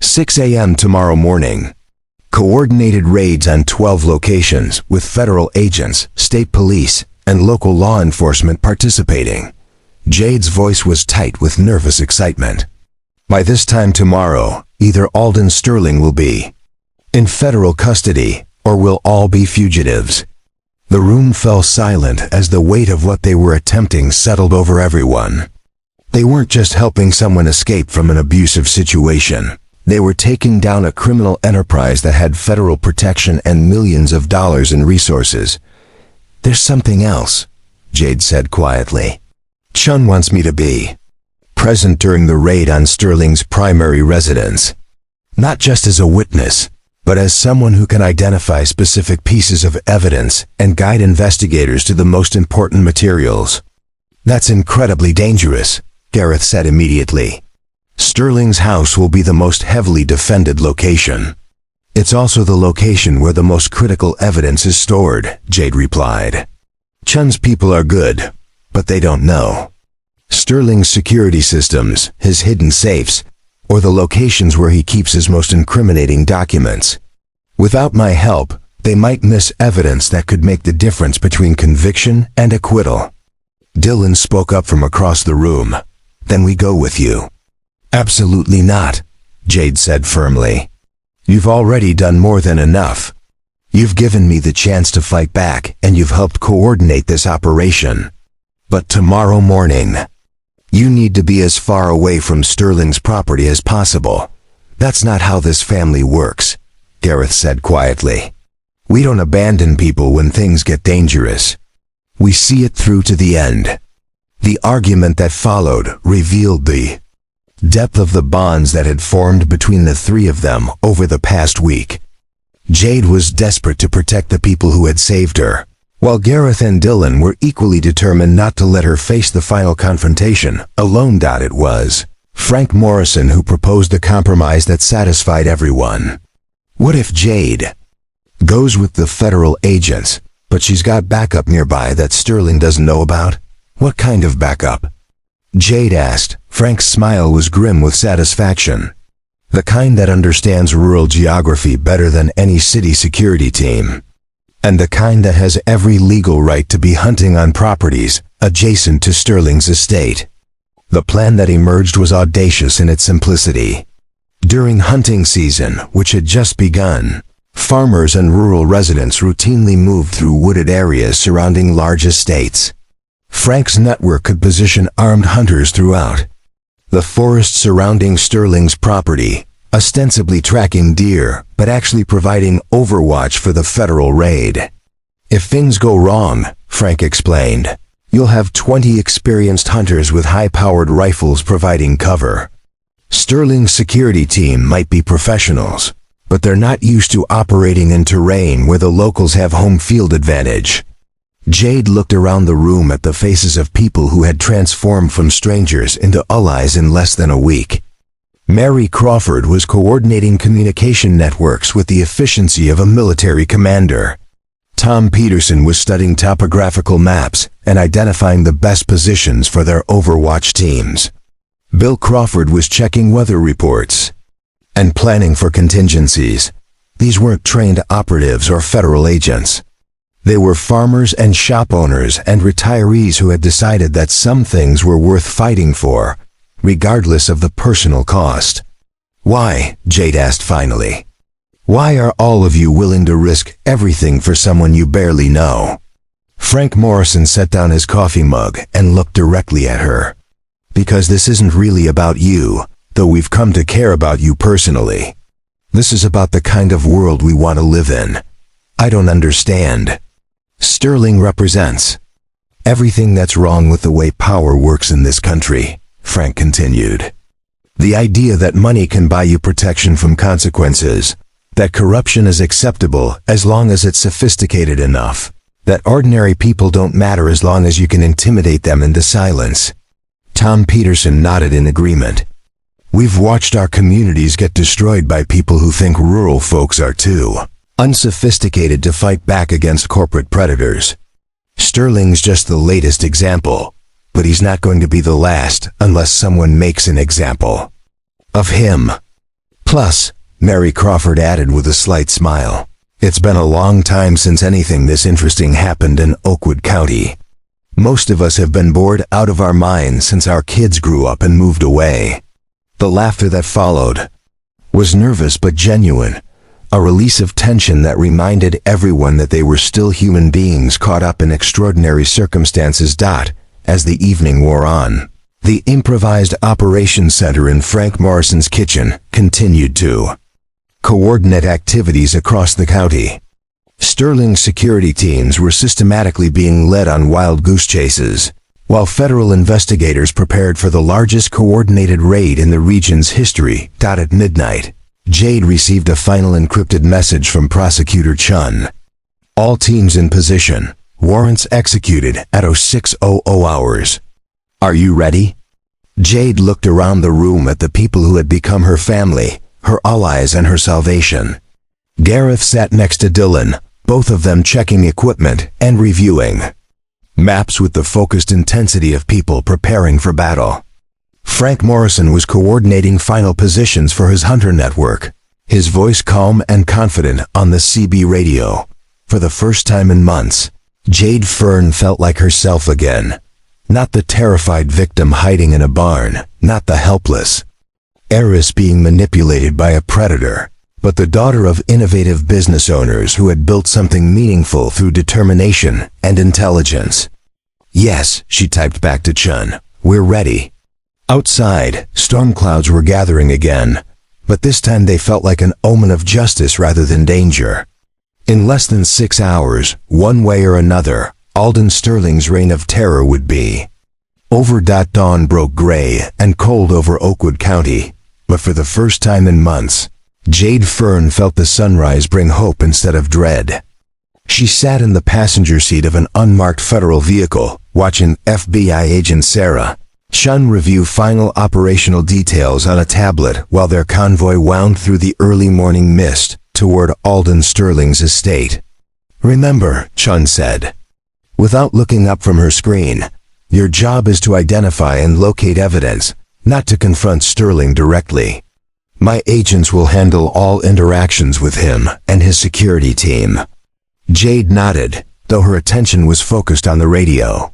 6 a.m. tomorrow morning. Coordinated raids on 12 locations with federal agents, state police, and local law enforcement participating. Jade's voice was tight with nervous excitement. By this time tomorrow, either Alden Sterling will be in federal custody, or we'll all be fugitives. The room fell silent as the weight of what they were attempting settled over everyone. They weren't just helping someone escape from an abusive situation. They were taking down a criminal enterprise that had federal protection and millions of dollars in resources. There's something else, Jade said quietly. Chun wants me to be present during the raid on Sterling's primary residence. Not just as a witness, but as someone who can identify specific pieces of evidence and guide investigators to the most important materials. That's incredibly dangerous, Gareth said immediately. Sterling's house will be the most heavily defended location. It's also the location where the most critical evidence is stored, Jade replied. Chun's people are good, but they don't know Sterling's security systems, his hidden safes, or the locations where he keeps his most incriminating documents. Without my help, they might miss evidence that could make the difference between conviction and acquittal. Dillon spoke up from across the room. Then we go with you. Absolutely not, Jade said firmly. You've already done more than enough. You've given me the chance to fight back, and you've helped coordinate this operation. But tomorrow morning, you need to be as far away from Sterling's property as possible. That's not how this family works, Gareth said quietly. We don't abandon people when things get dangerous. We see it through to the end. The argument that followed revealed the depth of the bonds that had formed between the 3 of them over the past week. Jade was desperate to protect the people who had saved her, while Gareth and Dillon were equally determined not to let her face the final confrontation alone. It was Frank Morrison who proposed the compromise that satisfied everyone. What if Jade goes with the federal agents, but she's got backup nearby that Sterling doesn't know about? What kind of backup? Jade asked. Frank's smile was grim with satisfaction. The kind that understands rural geography better than any city security team. and the kind that has every legal right to be hunting on properties adjacent to Sterling's estate. The plan that emerged was audacious in its simplicity. During hunting season, which had just begun, farmers and rural residents routinely moved through wooded areas surrounding large estates. Frank's network could position armed hunters throughout the forest surrounding Sterling's property, ostensibly tracking deer, but actually providing overwatch for the federal raid. If things go wrong, Frank explained, you'll have 20 experienced hunters with high-powered rifles providing cover. Sterling's security team might be professionals, but they're not used to operating in terrain where the locals have home field advantage. Jade looked around the room at the faces of people who had transformed from strangers into allies in less than a week. Mary Crawford was coordinating communication networks with the efficiency of a military commander. Tom Peterson was studying topographical maps and identifying the best positions for their Overwatch teams. Bill Crawford was checking weather reports and planning for contingencies. These weren't trained operatives or federal agents. They were farmers and shop owners and retirees who had decided that some things were worth fighting for, regardless of the personal cost. Why? Jade asked finally. Why are all of you willing to risk everything for someone you barely know? Frank Morrison set down his coffee mug and looked directly at her. Because this isn't really about you, though we've come to care about you personally. This is about the kind of world we want to live in. I don't understand. Sterling represents everything that's wrong with the way power works in this country, Frank continued. The idea that money can buy you protection from consequences, that corruption is acceptable as long as it's sophisticated enough, that ordinary people don't matter as long as you can intimidate them into silence. Tom Peterson nodded in agreement. We've watched our communities get destroyed by people who think rural folks are too unsophisticated to fight back against corporate predators. Sterling's just the latest example, but he's not going to be the last unless someone makes an example of him. Plus, Mary Crawford added with a slight smile, it's been a long time since anything this interesting happened in Oakwood County. Most of us have been bored out of our minds since our kids grew up and moved away. The laughter that followed was nervous but genuine, a release of tension that reminded everyone that they were still human beings caught up in extraordinary circumstances. As the evening wore on, the improvised operations center in Frank Morrison's kitchen continued to coordinate activities across the county. Sterling's security teams were systematically being led on wild goose chases, while federal investigators prepared for the largest coordinated raid in the region's history. At midnight, Jade received a final encrypted message from Prosecutor Chun. All teams in position. Warrants executed at 0600 hours. Are you ready? Jade looked around the room at the people who had become her family, her allies and her salvation. Gareth sat next to Dylan, both of them checking equipment and reviewing maps with the focused intensity of people preparing for battle. Frank Morrison was coordinating final positions for his hunter network, his voice calm and confident on the CB radio. For the first time in months, Jade Fern felt like herself again. Not the terrified victim hiding in a barn, not the helpless heiress being manipulated by a predator, but the daughter of innovative business owners who had built something meaningful through determination and intelligence. Yes, she typed back to Chun, we're ready. Outside, storm clouds were gathering again, but this time they felt like an omen of justice rather than danger. In less than 6 hours, one way or another, Alden Sterling's reign of terror would be over. Dawn broke gray and cold over Oakwood County, but for the first time in months, Jade Fern felt the sunrise bring hope instead of dread. She sat in the passenger seat of an unmarked federal vehicle, watching FBI agent Sarah Chun review final operational details on a tablet while their convoy wound through the early morning mist toward Alden Sterling's estate. Remember, Chun said, without looking up from her screen, your job is to identify and locate evidence, not to confront Sterling directly. My agents will handle all interactions with him and his security team. Jade nodded, though her attention was focused on the radio.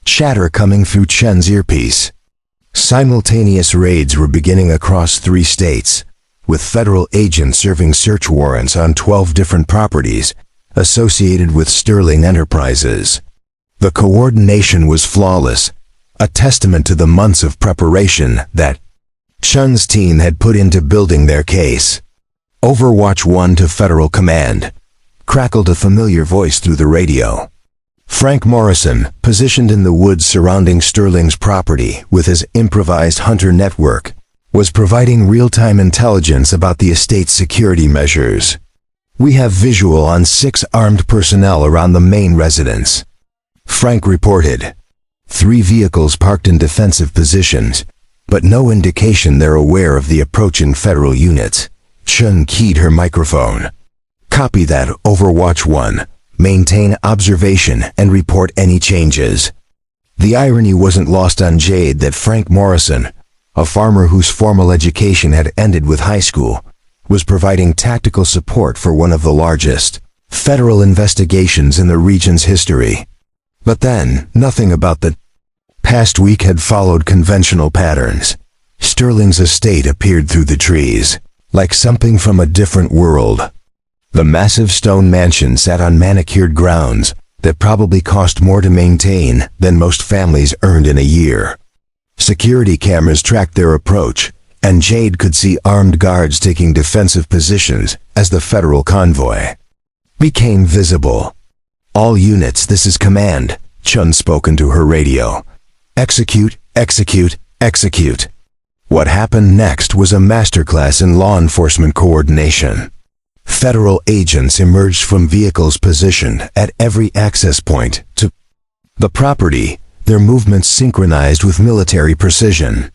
Chatter coming through Chen's earpiece. Simultaneous raids were beginning across 3 states, with federal agents serving search warrants on 12 different properties associated with Sterling Enterprises. The coordination was flawless, a testament to the months of preparation that Chen's team had put into building their case. Overwatch 1 to Federal Command, crackled a familiar voice through the radio. Frank Morrison, positioned in the woods surrounding Sterling's property with his improvised hunter network, was providing real-time intelligence about the estate's security measures. "We have visual on 6 armed personnel around the main residence," Frank reported. 3 vehicles parked in defensive positions, but no indication they're aware of the approaching federal units. Chen keyed her microphone. "Copy that, Overwatch 1. Maintain observation and report any changes." The irony wasn't lost on Jade that Frank Morrison, a farmer whose formal education had ended with high school, was providing tactical support for one of the largest federal investigations in the region's history. But then, nothing about the past week had followed conventional patterns. Sterling's estate appeared through the trees, like something from a different world. The massive stone mansion sat on manicured grounds that probably cost more to maintain than most families earned in a year. Security cameras tracked their approach, and Jade could see armed guards taking defensive positions as the federal convoy became visible. "All units, this is command," Chun spoke into her radio. "Execute, execute, execute." What happened next was a masterclass in law enforcement coordination. Federal agents emerged from vehicles positioned at every access point to the property, their movements synchronized with military precision.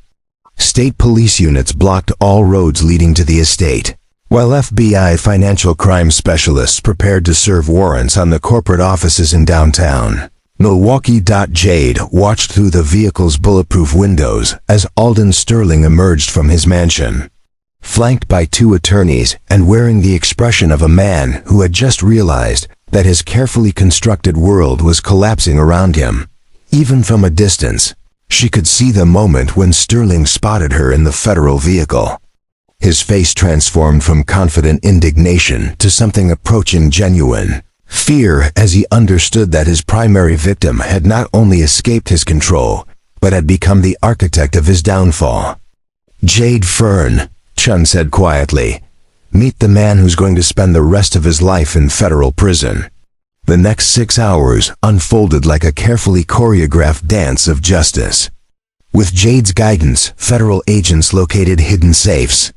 State police units blocked all roads leading to the estate, while FBI financial crime specialists prepared to serve warrants on the corporate offices in downtown Milwaukee. Jade watched through the vehicle's bulletproof windows as Alden Sterling emerged from his mansion, flanked by 2 attorneys and wearing the expression of a man who had just realized that his carefully constructed world was collapsing around him. Even from a distance, she could see the moment when Sterling spotted her in the federal vehicle. His face transformed from confident indignation to something approaching genuine fear as he understood that his primary victim had not only escaped his control, but had become the architect of his downfall. "Jade Fern," Chun said quietly, "meet the man who's going to spend the rest of his life in federal prison." The next 6 hours unfolded like a carefully choreographed dance of justice. With Jade's guidance, federal agents located hidden safes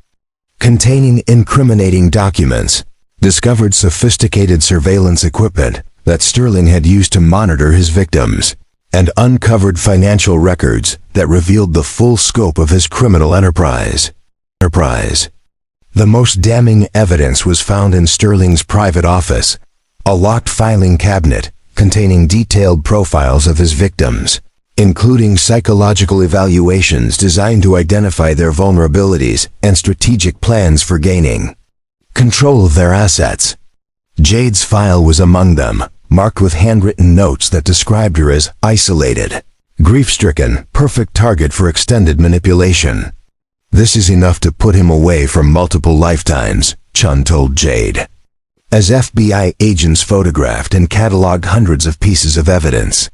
containing incriminating documents, discovered sophisticated surveillance equipment that Sterling had used to monitor his victims, and uncovered financial records that revealed the full scope of his criminal enterprise. The most damning evidence was found in Sterling's private office, a locked filing cabinet containing detailed profiles of his victims, including psychological evaluations designed to identify their vulnerabilities and strategic plans for gaining control of their assets. Jade's file was among them, marked with handwritten notes that described her as isolated, grief-stricken, perfect target for extended manipulation. "This is enough to put him away for multiple lifetimes," Chun told Jade, as FBI agents photographed and cataloged hundreds of pieces of evidence.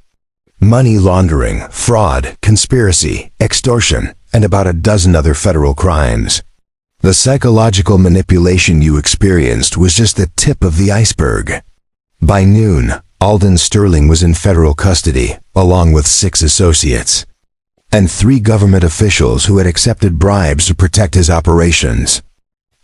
Money laundering, fraud, conspiracy, extortion, and about a dozen other federal crimes. The psychological manipulation you experienced was just the tip of the iceberg. By noon, Alden Sterling was in federal custody, along with 6 associates, and 3 government officials who had accepted bribes to protect his operations.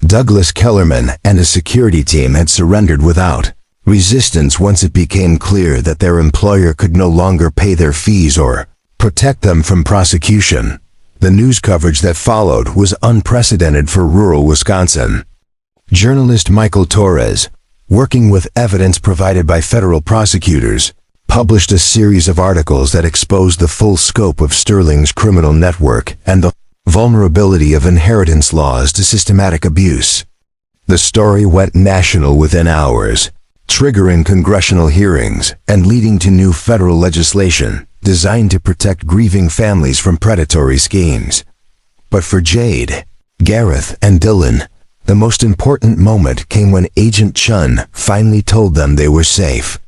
Douglas Kellerman and a security team had surrendered without resistance once it became clear that their employer could no longer pay their fees or protect them from prosecution. The news coverage that followed was unprecedented for rural Wisconsin. Journalist Michael Torres, working with evidence provided by federal prosecutors, published a series of articles that exposed the full scope of Sterling's criminal network and the vulnerability of inheritance laws to systematic abuse. The story went national within hours, triggering congressional hearings and leading to new federal legislation designed to protect grieving families from predatory schemes. But for Jade, Gareth, and Dylan, the most important moment came when Agent Chun finally told them they were safe.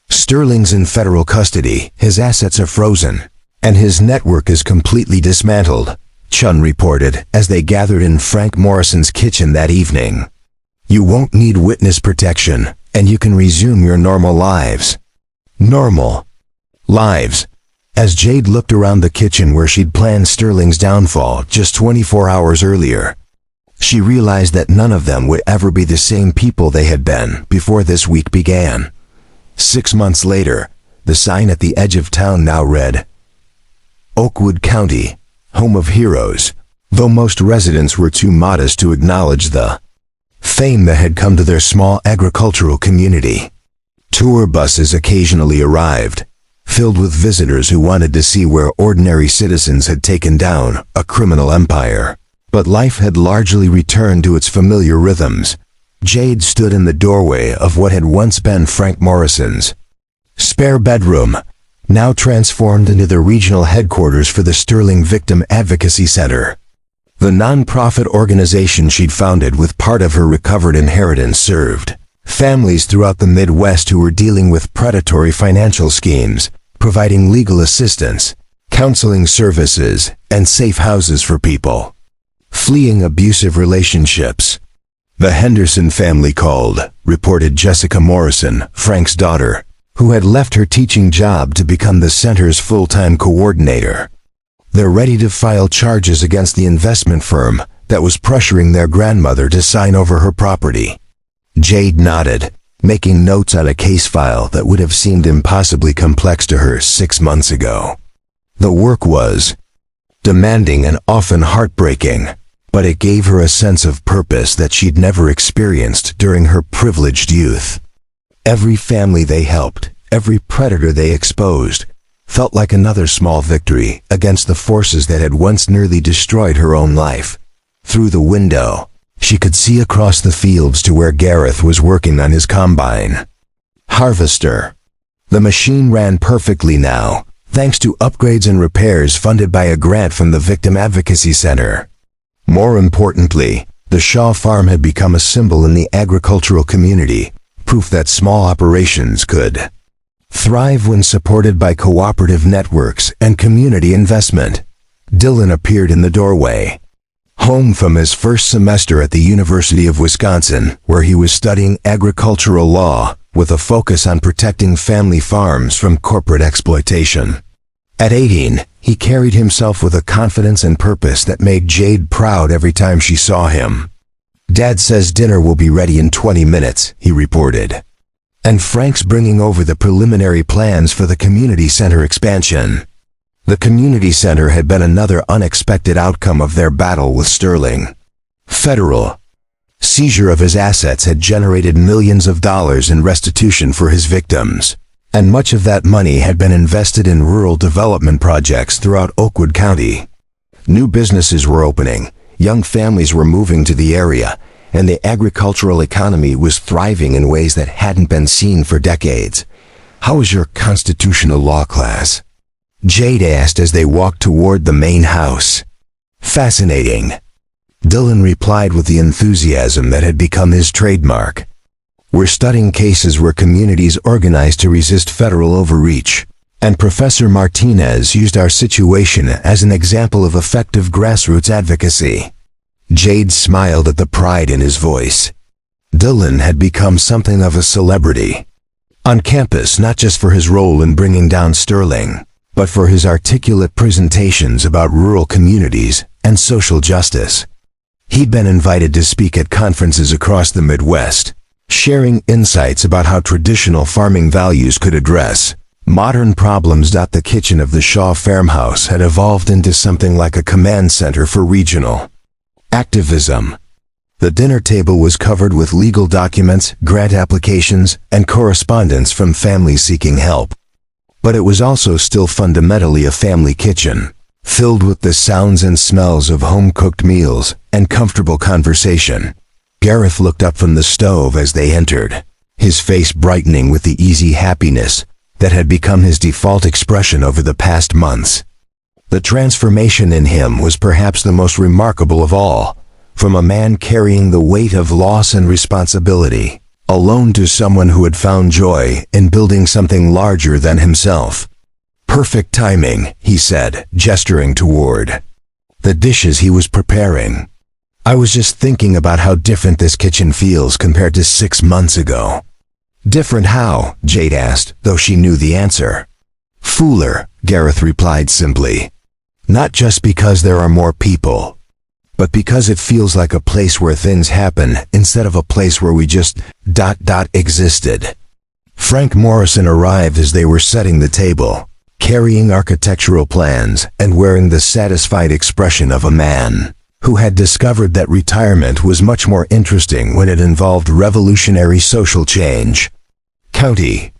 Sterling's in federal custody, his assets are frozen, and his network is completely dismantled, Chun reported as they gathered in Frank Morrison's kitchen that evening. You won't need witness protection, and you can resume your normal lives. Normal lives. As Jade looked around the kitchen where she'd planned Sterling's downfall just 24 hours earlier, she realized that none of them would ever be the same people they had been before this week began. 6 months later, the sign at the edge of town now read, Oakwood County, home of heroes, though most residents were too modest to acknowledge the fame that had come to their small agricultural community. Tour buses occasionally arrived, filled with visitors who wanted to see where ordinary citizens had taken down a criminal empire. But life had largely returned to its familiar rhythms. Jade stood in the doorway of what had once been Frank Morrison's spare bedroom, now transformed into the regional headquarters for the Sterling Victim Advocacy Center. The non-profit organization she'd founded with part of her recovered inheritance served families throughout the Midwest who were dealing with predatory financial schemes, providing legal assistance, counseling services, and safe houses for people fleeing abusive relationships. The Henderson family called, reported Jessica Morrison, Frank's daughter, who had left her teaching job to become the center's full-time coordinator. They're ready to file charges against the investment firm that was pressuring their grandmother to sign over her property. Jade nodded, making notes on a case file that would have seemed impossibly complex to her 6 months ago. The work was demanding and often heartbreaking, but it gave her a sense of purpose that she'd never experienced during her privileged youth. Every family they helped, every predator they exposed, felt like another small victory against the forces that had once nearly destroyed her own life. Through the window, she could see across the fields to where Gareth was working on his combine harvester. The machine ran perfectly now, thanks to upgrades and repairs funded by a grant from the Victim Advocacy Center. More importantly, the Shaw farm had become a symbol in the agricultural community, proof that small operations could thrive when supported by cooperative networks and community investment. Dylan appeared in the doorway. Home from his first semester at the University of Wisconsin, where he was studying agricultural law with a focus on protecting family farms from corporate exploitation. At 18, he carried himself with a confidence and purpose that made Jade proud every time she saw him. Dad says dinner will be ready in 20 minutes, he reported. And Frank's bringing over the preliminary plans for the community center expansion. The community center had been another unexpected outcome of their battle with Sterling. Federal seizure of his assets had generated millions of dollars in restitution for his victims, and much of that money had been invested in rural development projects throughout Oakwood County. New businesses were opening, young families were moving to the area, and the agricultural economy was thriving in ways that hadn't been seen for decades. "How was your constitutional law class?" Jade asked as they walked toward the main house. "Fascinating," Dylan replied with the enthusiasm that had become his trademark. "We're studying cases where communities organized to resist federal overreach, and Professor Martinez used our situation as an example of effective grassroots advocacy." Jade smiled at the pride in his voice. Dylan had become something of a celebrity on campus, not just for his role in bringing down Sterling, but for his articulate presentations about rural communities and social justice. He'd been invited to speak at conferences across the Midwest, sharing insights about how traditional farming values could address modern problems. The kitchen of the Shaw farmhouse had evolved into something like a command center for regional activism. The dinner table was covered with legal documents, grant applications, and correspondence from families seeking help. But it was also still fundamentally a family kitchen, filled with the sounds and smells of home-cooked meals and comfortable conversation. Gareth looked up from the stove as they entered, his face brightening with the easy happiness that had become his default expression over the past months. The transformation in him was perhaps the most remarkable of all, from a man carrying the weight of loss and responsibility, alone, to someone who had found joy in building something larger than himself. "Perfect timing," he said, gesturing toward the dishes he was preparing. "I was just thinking about how different this kitchen feels compared to 6 months ago." "Different how?" Jade asked, though she knew the answer. "Fuller," Gareth replied simply. "Not just because there are more people, but because it feels like a place where things happen instead of a place where we just existed." Frank Morrison arrived as they were setting the table, carrying architectural plans and wearing the satisfied expression of a man who had discovered that retirement was much more interesting when it involved revolutionary social change. "County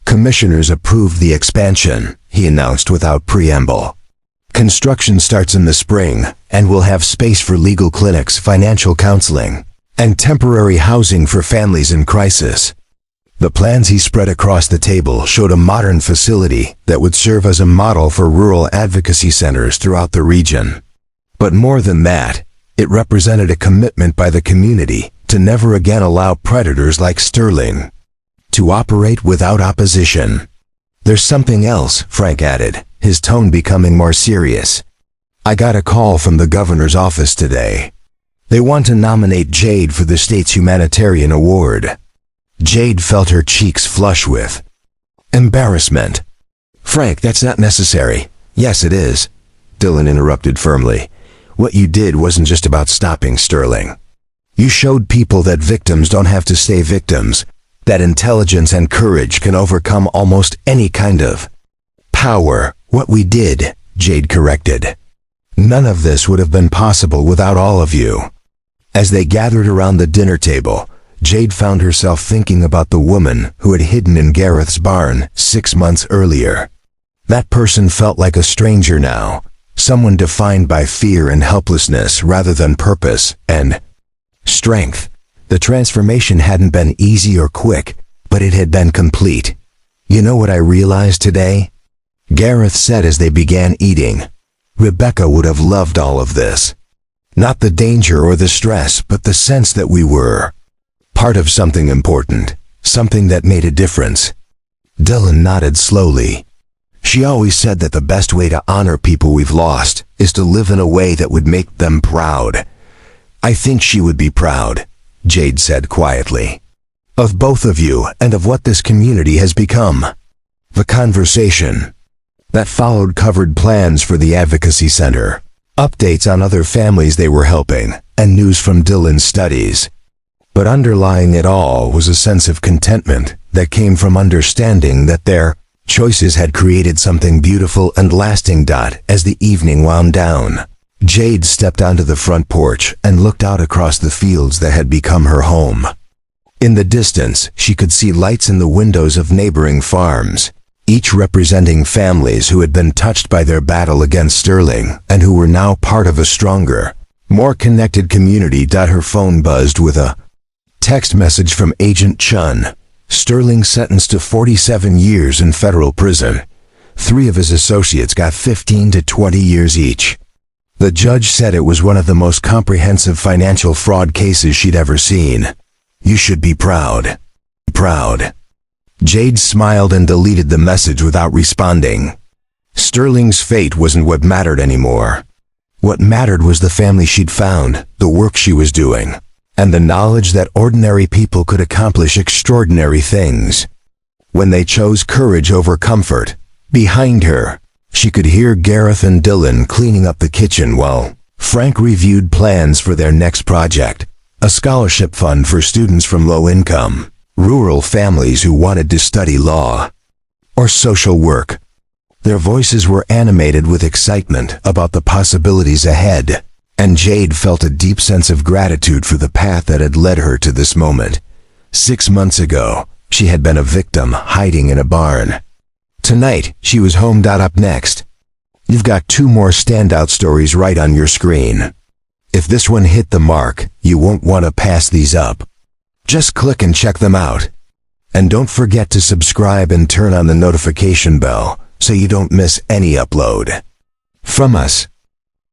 commissioners approved the expansion," he announced without preamble. "Construction starts in the spring, and we'll have space for legal clinics, financial counseling, and temporary housing for families in crisis." The plans he spread across the table showed a modern facility that would serve as a model for rural advocacy centers throughout the region. But more than that, it represented a commitment by the community to never again allow predators like Sterling to operate without opposition. "There's something else," Frank added, his tone becoming more serious. "I got a call from the governor's office today. They want to nominate Jade for the state's humanitarian award." Jade felt her cheeks flush with embarrassment. "Frank, that's not necessary." "Yes, it is," Dylan interrupted firmly. "What you did wasn't just about stopping Sterling. You showed people that victims don't have to stay victims, that intelligence and courage can overcome almost any kind of power." "What we did," Jade corrected. "None of this would have been possible without all of you." As they gathered around the dinner table, Jade found herself thinking about the woman who had hidden in Gareth's barn 6 months earlier. That person felt like a stranger now, someone defined by fear and helplessness rather than purpose and strength. The transformation hadn't been easy or quick, but it had been complete. "You know what I realized today?" Gareth said as they began eating. "Rebecca would have loved all of this. Not the danger or the stress, but the sense that we were part of something important, something that made a difference." Dylan nodded slowly. "She always said that the best way to honor people we've lost is to live in a way that would make them proud." "I think she would be proud," Jade said quietly, "of both of you and of what this community has become." The conversation that followed covered plans for the advocacy center, updates on other families they were helping, and news from Dylan's studies. But underlying it all was a sense of contentment that came from understanding that their choices had created something beautiful and lasting. As the evening wound down, Jade stepped onto the front porch and looked out across the fields that had become her home. In the distance, she could see lights in the windows of neighboring farms, each representing families who had been touched by their battle against Sterling and who were now part of a stronger, more connected community. Her phone buzzed with a text message from Agent Chun. "Sterling sentenced to 47 years in federal prison. 3 of his associates got 15 to 20 years each. The judge said it was one of the most comprehensive financial fraud cases she'd ever seen. You should be proud." Proud. Jade smiled and deleted the message without responding. Sterling's fate wasn't what mattered anymore. What mattered was the family she'd found, the work she was doing, and the knowledge that ordinary people could accomplish extraordinary things. When they chose courage over comfort, behind her, she could hear Gareth and Dylan cleaning up the kitchen while Frank reviewed plans for their next project, a scholarship fund for students from low-income, rural families who wanted to study law or social work. Their voices were animated with excitement about the possibilities ahead, and Jade felt a deep sense of gratitude for the path that had led her to this moment. 6 months ago, she had been a victim hiding in a barn. Tonight, she was home. Up next, you've got 2 more standout stories right on your screen. If this one hit the mark, you won't want to pass these up. Just click and check them out. And don't forget to subscribe and turn on the notification bell so you don't miss any upload. From us,